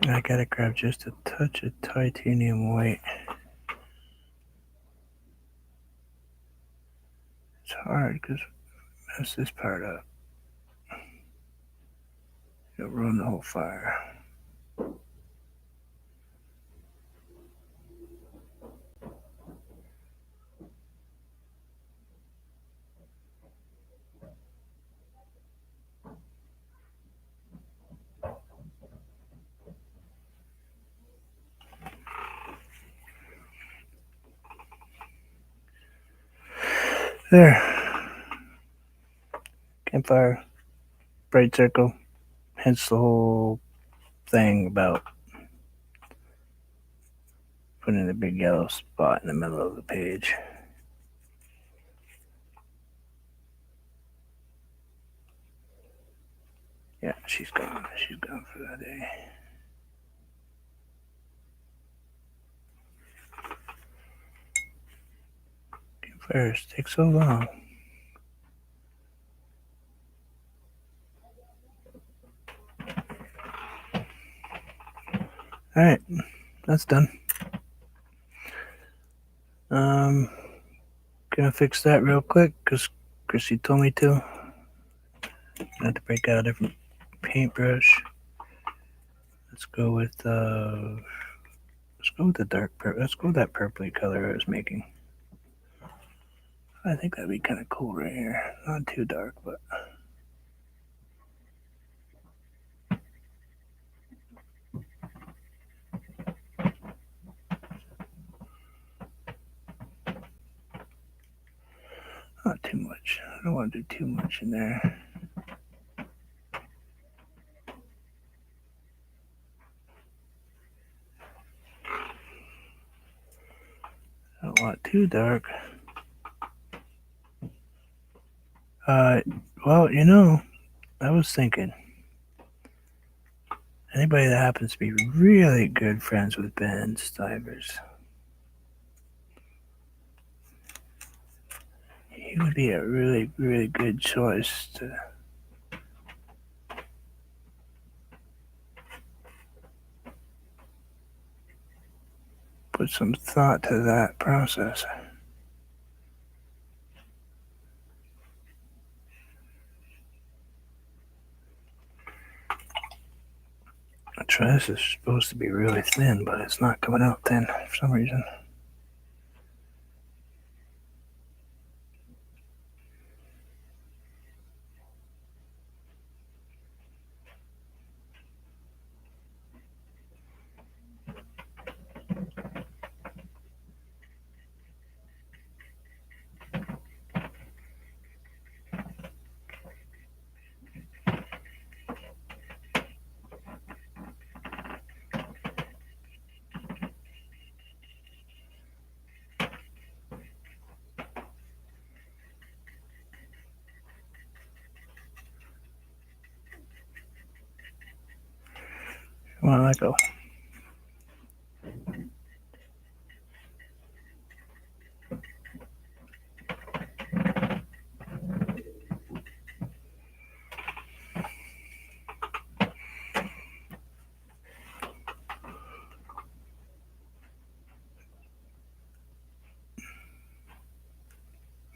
I gotta grab just a touch of titanium white. It's hard because mess this part up. It'll ruin the whole fire. There. Campfire. Bright circle. Hence the whole thing about putting a big yellow spot in the middle of the page. Yeah, she's gone. She's gone for that day. Campfires take so long. Alright, that's done. Gonna fix that real quick because Chrissy told me to. I have to break out a different paintbrush. Let's go with the dark purple. Let's go with that purpley color I was making. I think that'd be kind of cool right here. Not too dark, but not too much. I don't want to do too much in there. I don't want too dark. Well, I was thinking Anybody that happens to be really good friends with Ben Stivers, he would be a really, really good choice to put some thought to that process. The dress is supposed to be really thin, but it's not coming out thin for some reason. Come on, let go.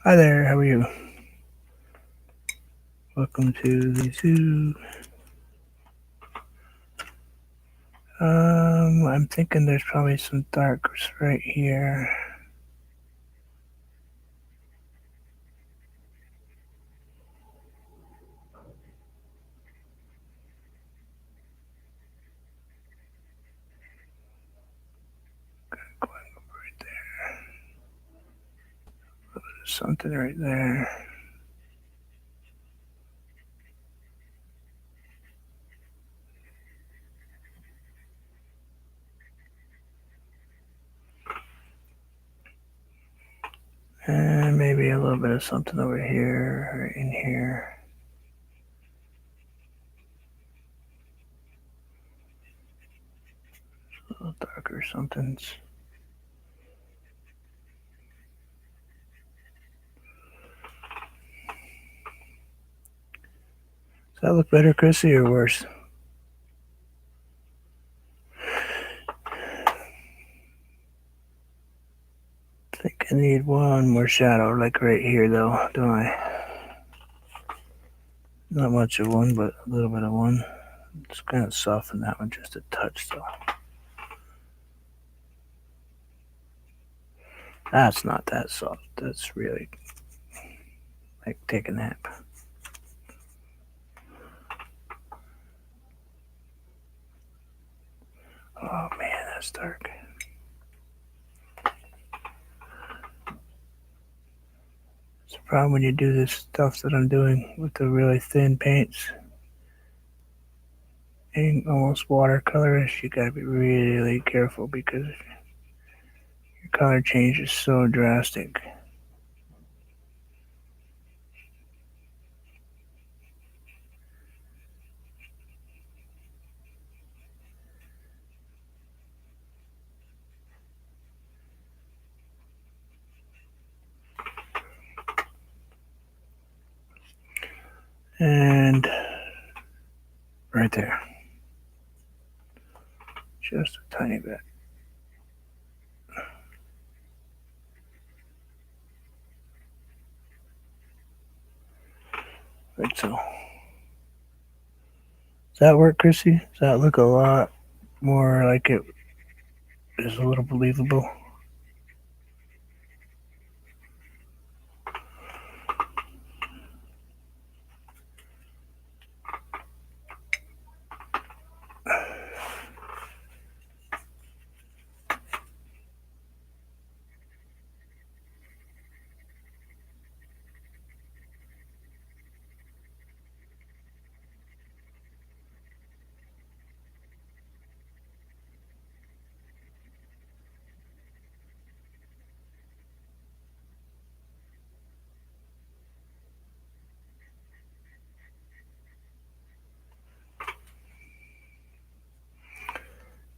Hi there, how are you? Welcome to the zoo. I'm thinking there's probably some darks right here. Right there. There's something right there. And maybe a little bit of something over here or in here. A little darker something. Does that look better, Chrissy, or worse? I think I need one more shadow, like right here, though, don't I? Not much of one, but a little bit of one. Just kind of soften that one just a touch, though. That's not that soft. That's really like take a nap. Oh man, that's dark. It's the problem when you do this stuff that I'm doing with the really thin paints and almost watercolorish. You gotta be really careful because your color change is so drastic. And right there, just a tiny bit. Like so. Does that work, Chrissy? Does that look a lot more like it is a little believable?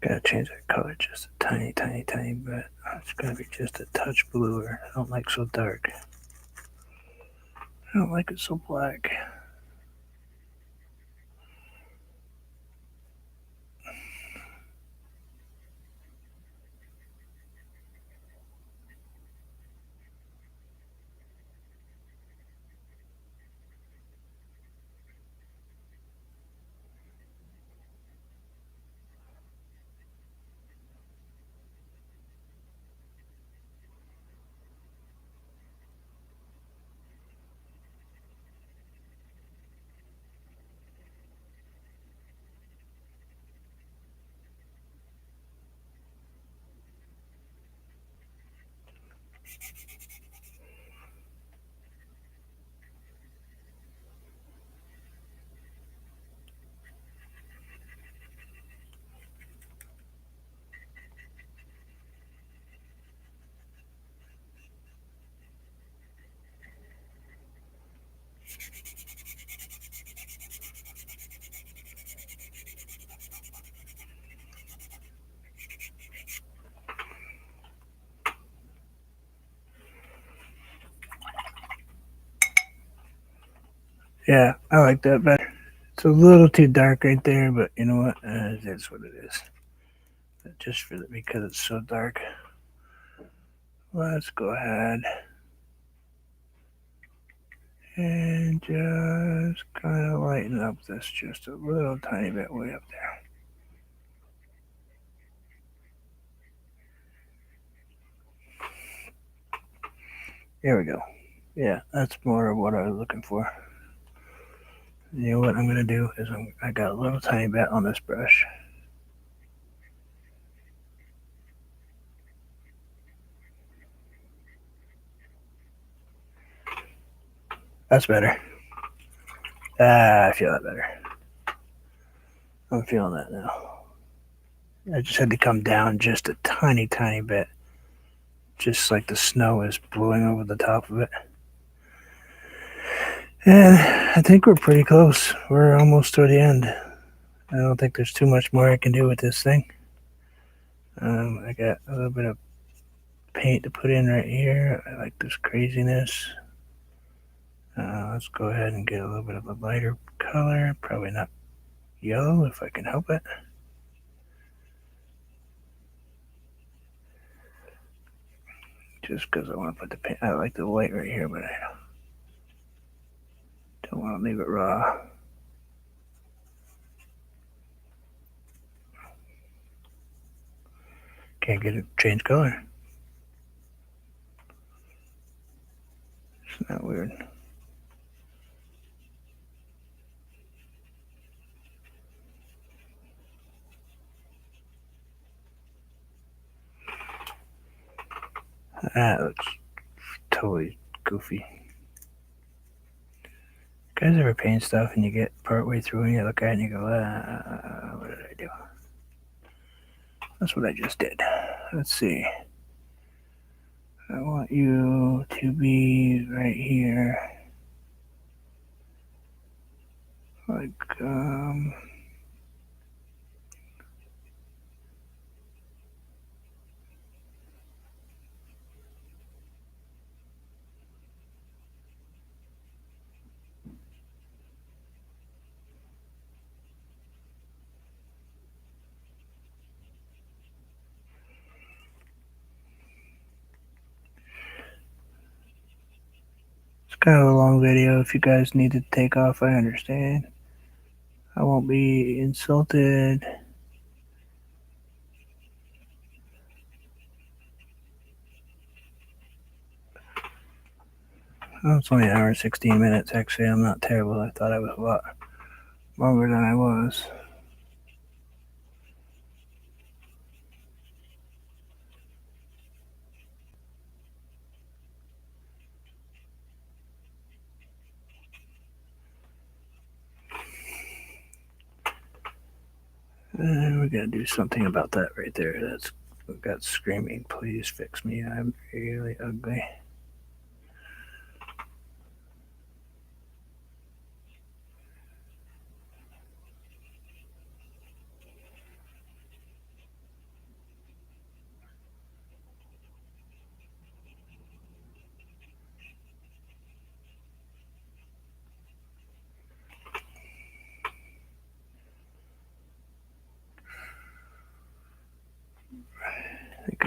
Gotta change that color just a tiny, tiny, tiny bit. It's gonna be just a touch bluer. I don't like so dark. I don't like it so black. Yeah, I like that better. It's a little too dark right there, but you know what? It is what it is. Just for the, because it's so dark. Let's go ahead and just kind of lighten up this just a little tiny bit way up there. There we go. Yeah, that's more of what I was looking for. You know what I'm gonna do is I got a little tiny bit on this brush. That's better. I feel that better. I'm feeling that now. I just had to come down just a tiny, tiny bit, just like the snow is blowing over the top of it. And I think we're pretty close. We're almost to the end. I don't think there's too much more I can do with this thing. I got a little bit of paint to put in right here. I like this craziness. Let's go ahead and get a little bit of a lighter color. Probably not yellow if I can help it. Just because I want to put the paint. I like the white right here, but I don't want to leave it raw. Can't get it to change color. Isn't that weird? That looks totally goofy. You guys ever paint stuff and you get partway through and you look at it and you go, what did I do? That's what I just did. Let's see. I want you to be right here. Like, it's kind of a long video. If you guys need to take off, I understand. I won't be insulted. Oh, it's only an hour and 16 minutes. Actually, I'm not terrible. I thought I was a lot longer than I was. We gotta do something about that right there. That's got screaming. Please fix me. I'm really ugly.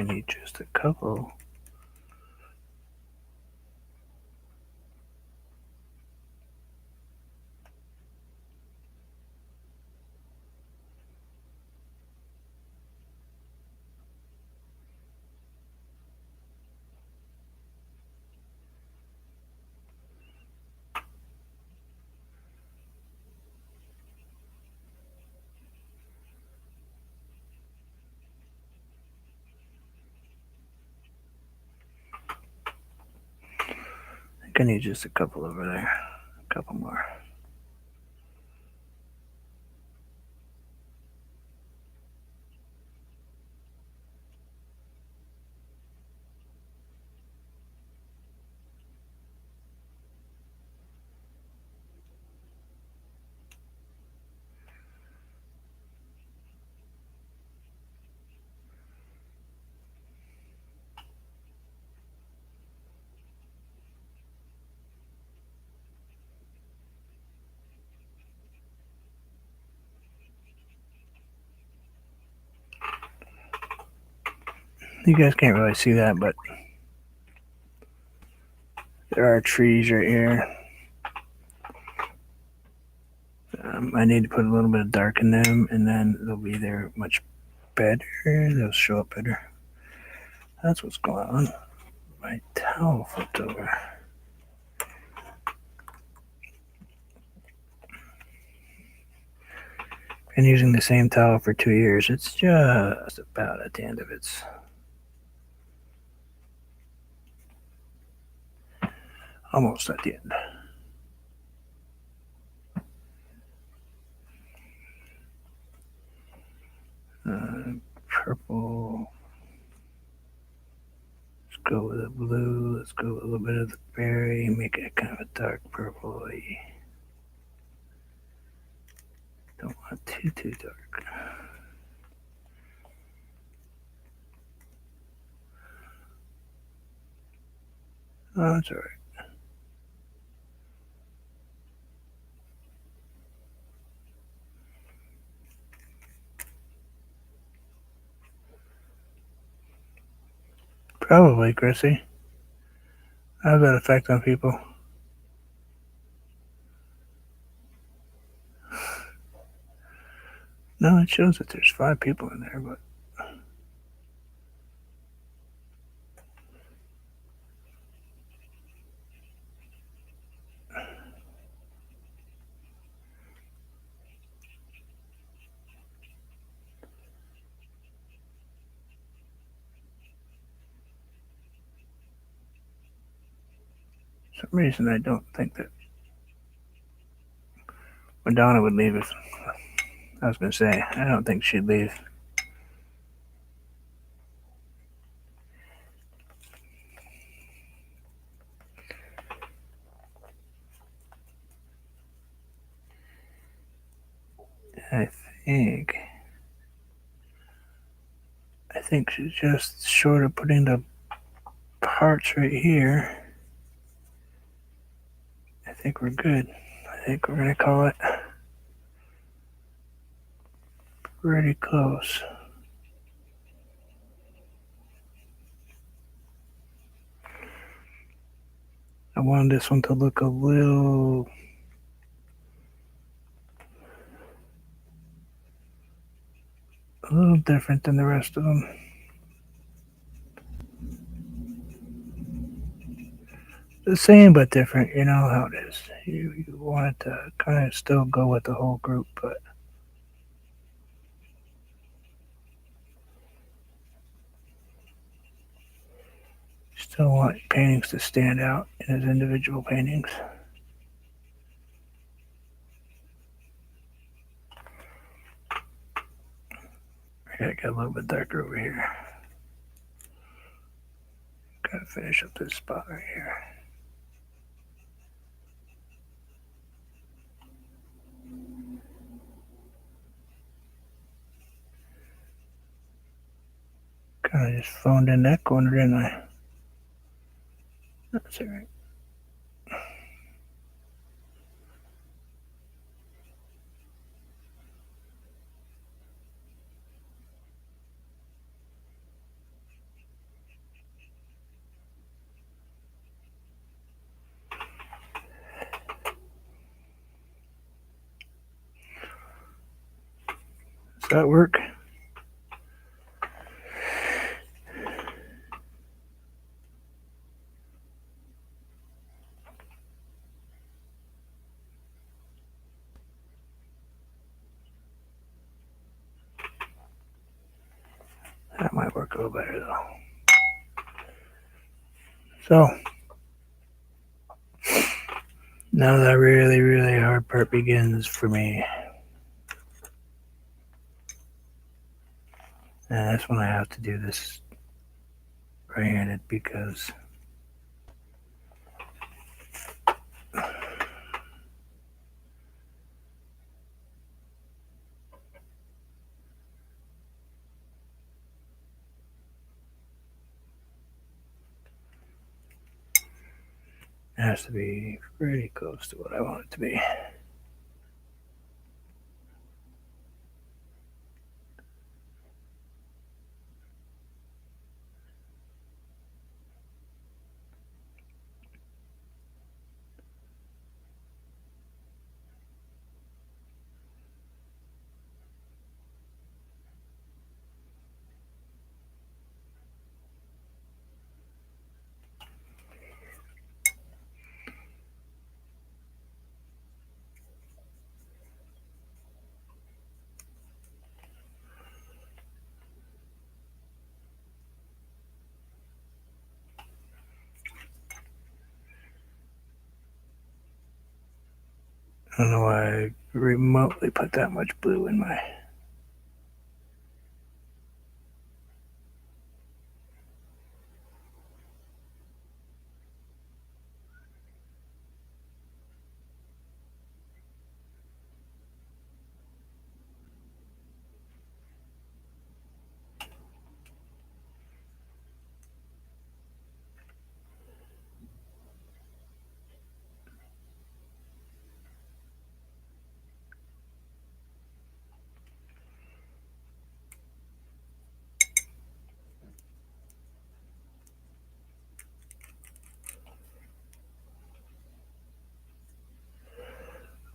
I need just a couple. I think I need just a couple over there. A couple more. You guys can't really see that, but there are trees right here. I need to put a little bit of dark in them, and then they'll be there much better. They'll show up better. That's what's going on. My towel flipped over. Been using the same towel for 2 years. It's just about at the end of its. Almost at the end. Purple. Let's go with the blue. Let's go with a little bit of the berry. Make it kind of a dark purple. Don't want too dark. Oh, that's all right. Probably, Chrissy. How's that effect on people? No, it shows that there's 5 people in there, but for some reason I don't think that Madonna would leave if I was going to say, I don't think she'd leave. I think. I think she's just short of putting the parts right here. I think we're good. I think we're going to call it pretty close. I wanted this one to look a little different than the rest of them. The same but different, you know how it is. You want it to kind of still go with the whole group, but you still want paintings to stand out as individual paintings. I gotta get a little bit darker over here. Gotta finish up this spot right here. Kind of just phoned in that corner, didn't I? That's all right. that work? That might work a little better though. So now the really, really hard part begins for me. And that's when I have to do this right-handed because it has to be pretty close to what I want it to be. I don't know why I remotely put that much blue in my...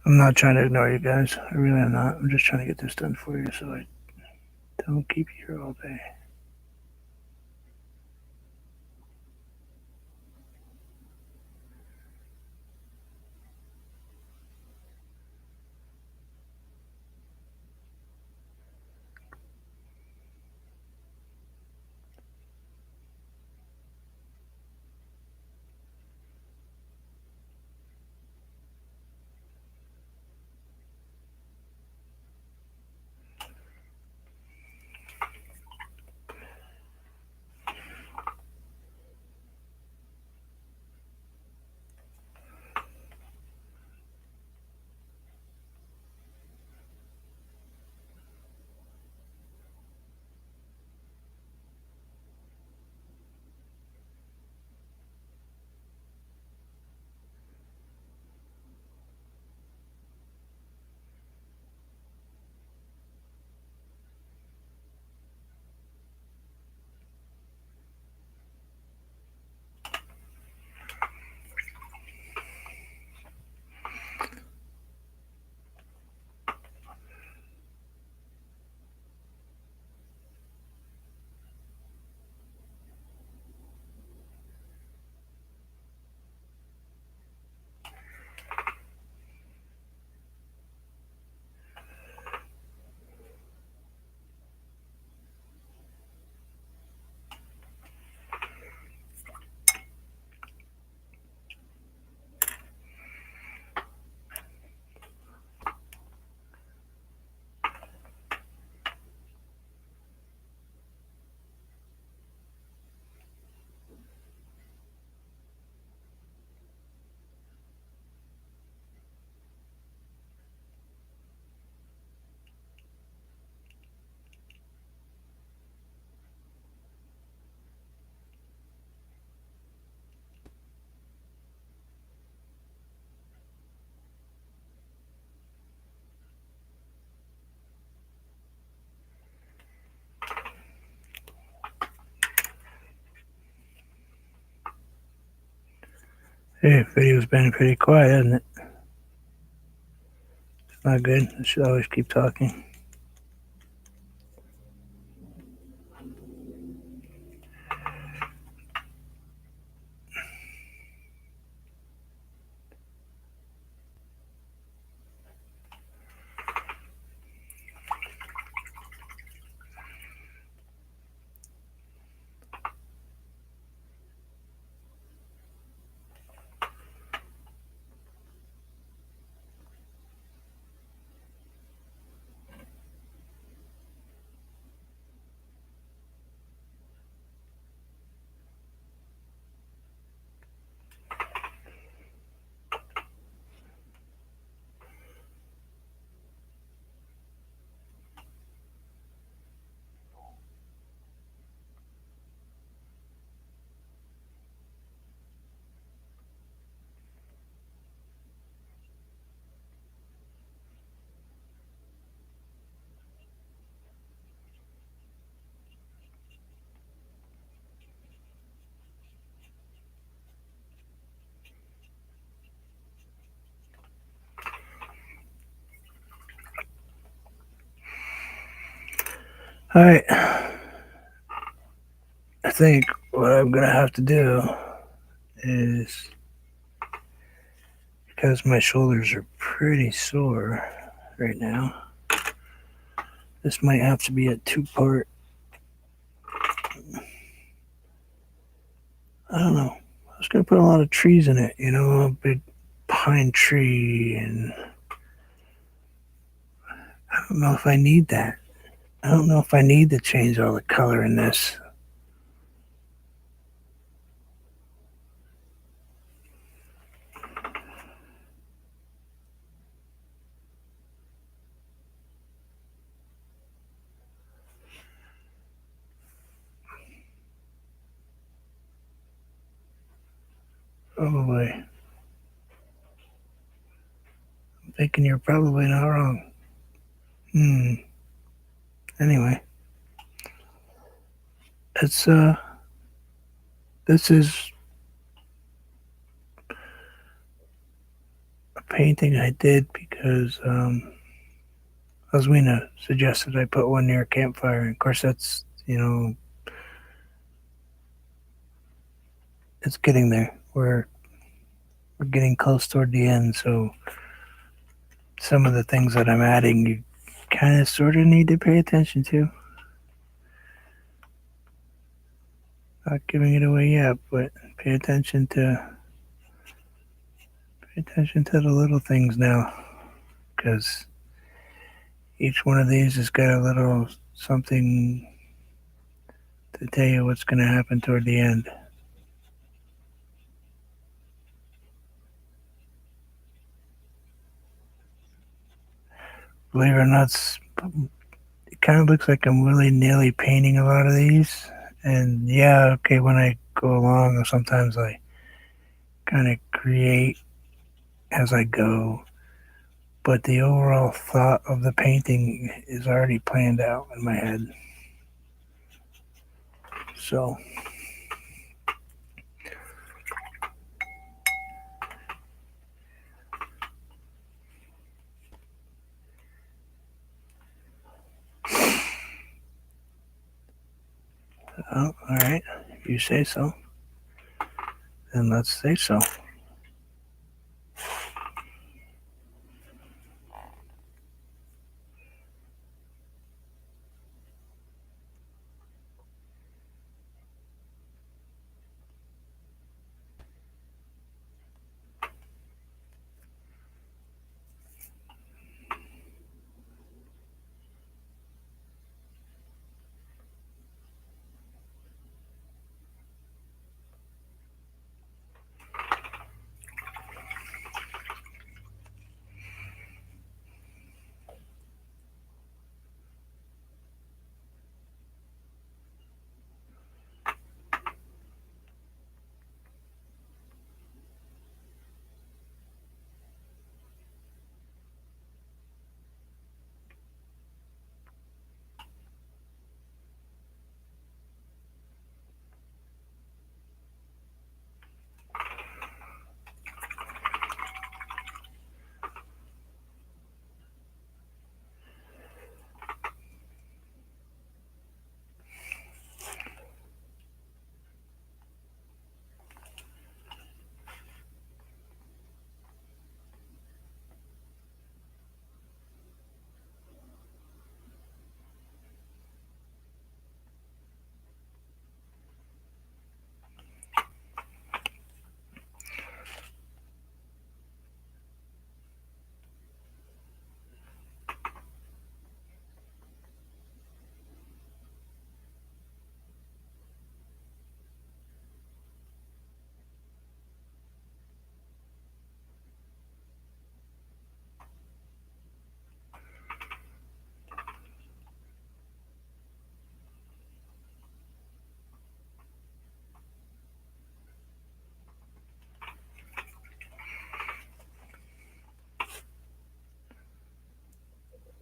I'm not trying to ignore you guys. I really am not. I'm just trying to get this done for you so I don't keep you here all day. Hey, video's been pretty quiet, hasn't it? It's not good. I should always keep talking. All right. I think what I'm gonna have to do is, because my shoulders are pretty sore right now, this might have to be a two-part. I don't know. I was gonna put a lot of trees in it, a big pine tree, and I don't know if I need that. I don't know if I need to change all the color in this. Probably. I'm thinking you're probably not wrong. Hmm. Anyway, it's this is a painting I did because Oswina suggested I put one near a campfire. And of course, that's it's getting there. We're getting close toward the end, so some of the things that I'm adding, you kind of sort of need to pay attention to. Not giving it away yet, but pay attention to the little things now, because each one of these has got a little something to tell you what's going to happen toward the end. Believe it or not, it kind of looks like I'm willy-nilly painting a lot of these. And yeah, okay, when I go along, sometimes I kind of create as I go. But the overall thought of the painting is already planned out in my head. So, oh, all right, if you say so, then let's say so.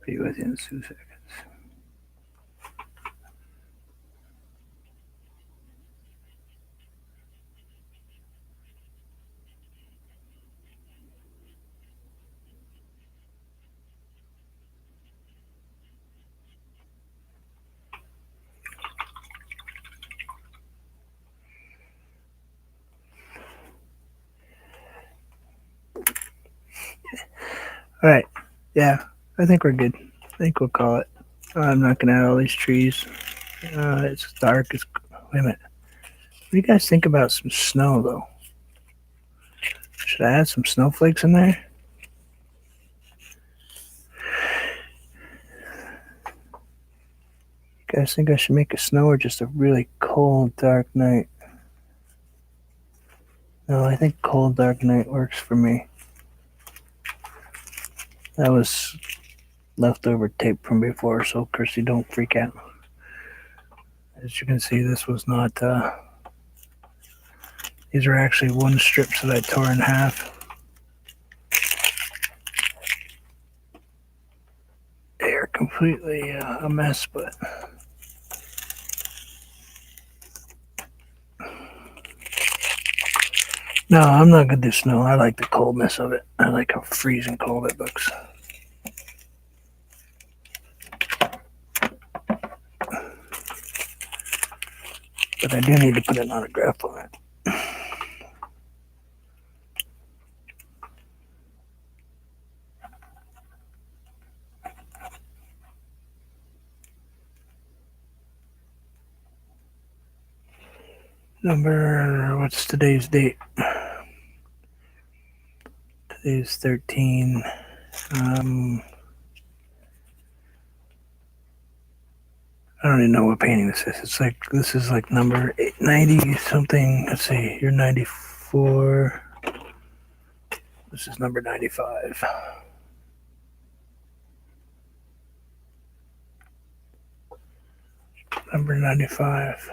Be with you in 2 seconds. All right. Yeah, I think we're good. I think we'll call it. I'm not gonna add all these trees. It's dark. Wait a minute. What do you guys think about some snow though? Should I add some snowflakes in there? You guys think I should make a snow or just a really cold, dark night? No, I think cold, dark night works for me. That was leftover tape from before, so Chrissy, don't freak out. As you can see, this was not. These are actually one strips that I tore in half. They are completely a mess, but no, I'm not gonna do snow. I like the coldness of it. I like how freezing cold it looks. But I do need to put an autograph on it. What's today's date? Today's 13. I don't even know what painting this is. This is like number 90 something. Let's see, you're 94. This is number 95. Number 95.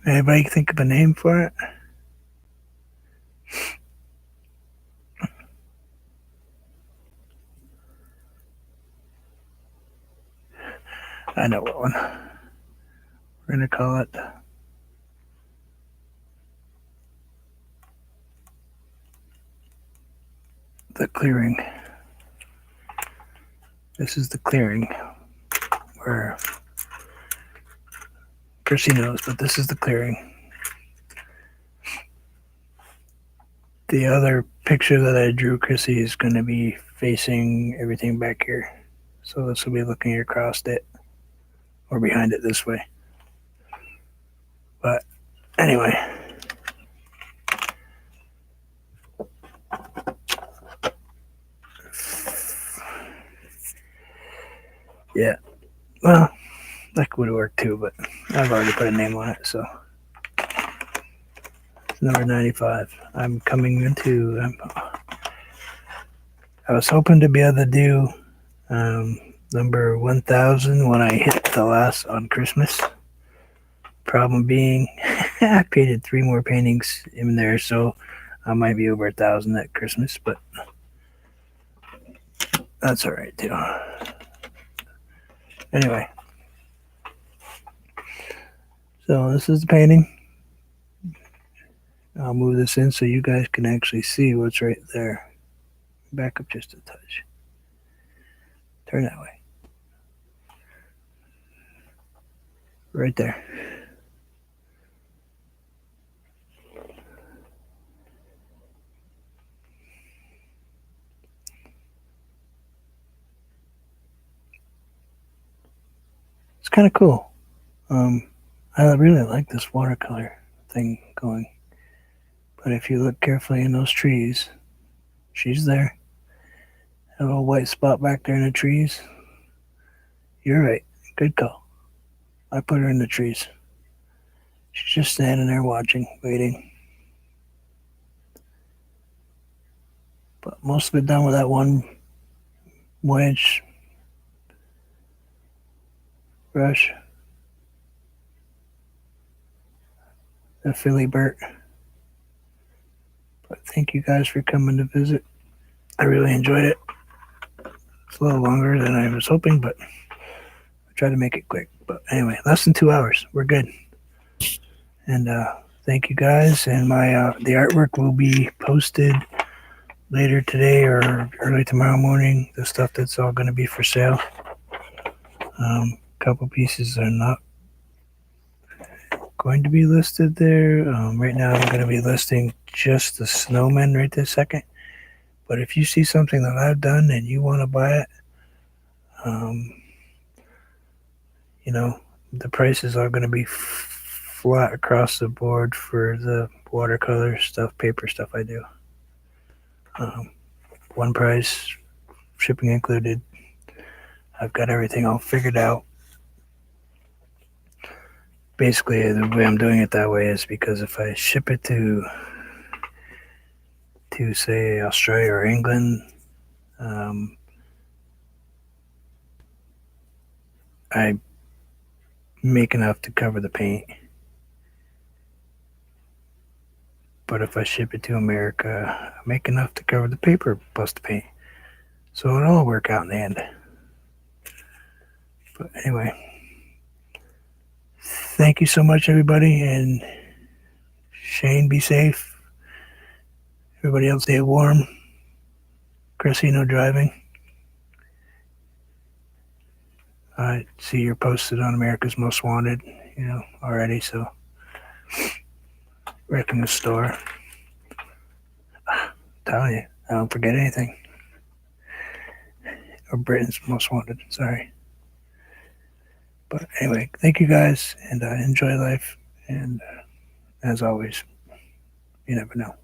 Anybody think of a name for it? I know what one. We're going to call it The Clearing. This is The Clearing, where Chrissy knows, but this is The Clearing. The other picture that I drew, Chrissy, is going to be facing everything back here. So this will be looking across it or behind it this way. But anyway. Yeah. Well, that would work too, but I've already put a name on it, so. It's number 95. I'm coming into. I was hoping to be able to do number 1000 when I hit the last on Christmas. Problem being, I painted 3 more paintings in there, so I might be over 1,000 at Christmas, but that's all right too. Anyway, so this is the painting. I'll move this in so you guys can actually see what's right there. Back up just a touch. Turn that way. Right there. It's kind of cool. I really like this watercolor thing going. But if you look carefully in those trees, she's there. A little white spot back there in the trees. You're right. Good call. I put her in the trees. She's just standing there watching, waiting. But most of it done with that one wedge brush. The Philly Burt. But thank you guys for coming to visit. I really enjoyed it. It's a little longer than I was hoping, but I tried to make it quick. But anyway, less than 2 hours. We're good. And thank you guys. And my the artwork will be posted later today or early tomorrow morning the stuff that's all going to be for sale. A couple pieces are not going to be listed there. Right now, I'm going to be listing just the snowmen right this second. But if you see something that I've done and you want to buy it, um, you know, the prices are going to be flat across the board for the watercolor stuff, paper stuff I do. Um, One price, shipping included. I've got everything all figured out. Basically, the way I'm doing it that way is because if I ship it to say Australia or England, um, I make enough to cover the paint. But if I ship it to America, I make enough to cover the paper plus the paint. So it'll all work out in the end. But anyway, thank you so much, everybody. And Shane, be safe. Everybody else, stay warm. Chrissy, no driving. I see you're posted on America's Most Wanted, already. So, wrecking the store. I'm telling you, I don't forget anything. Or Britain's Most Wanted, sorry. But anyway, thank you guys, and enjoy life. And as always, you never know.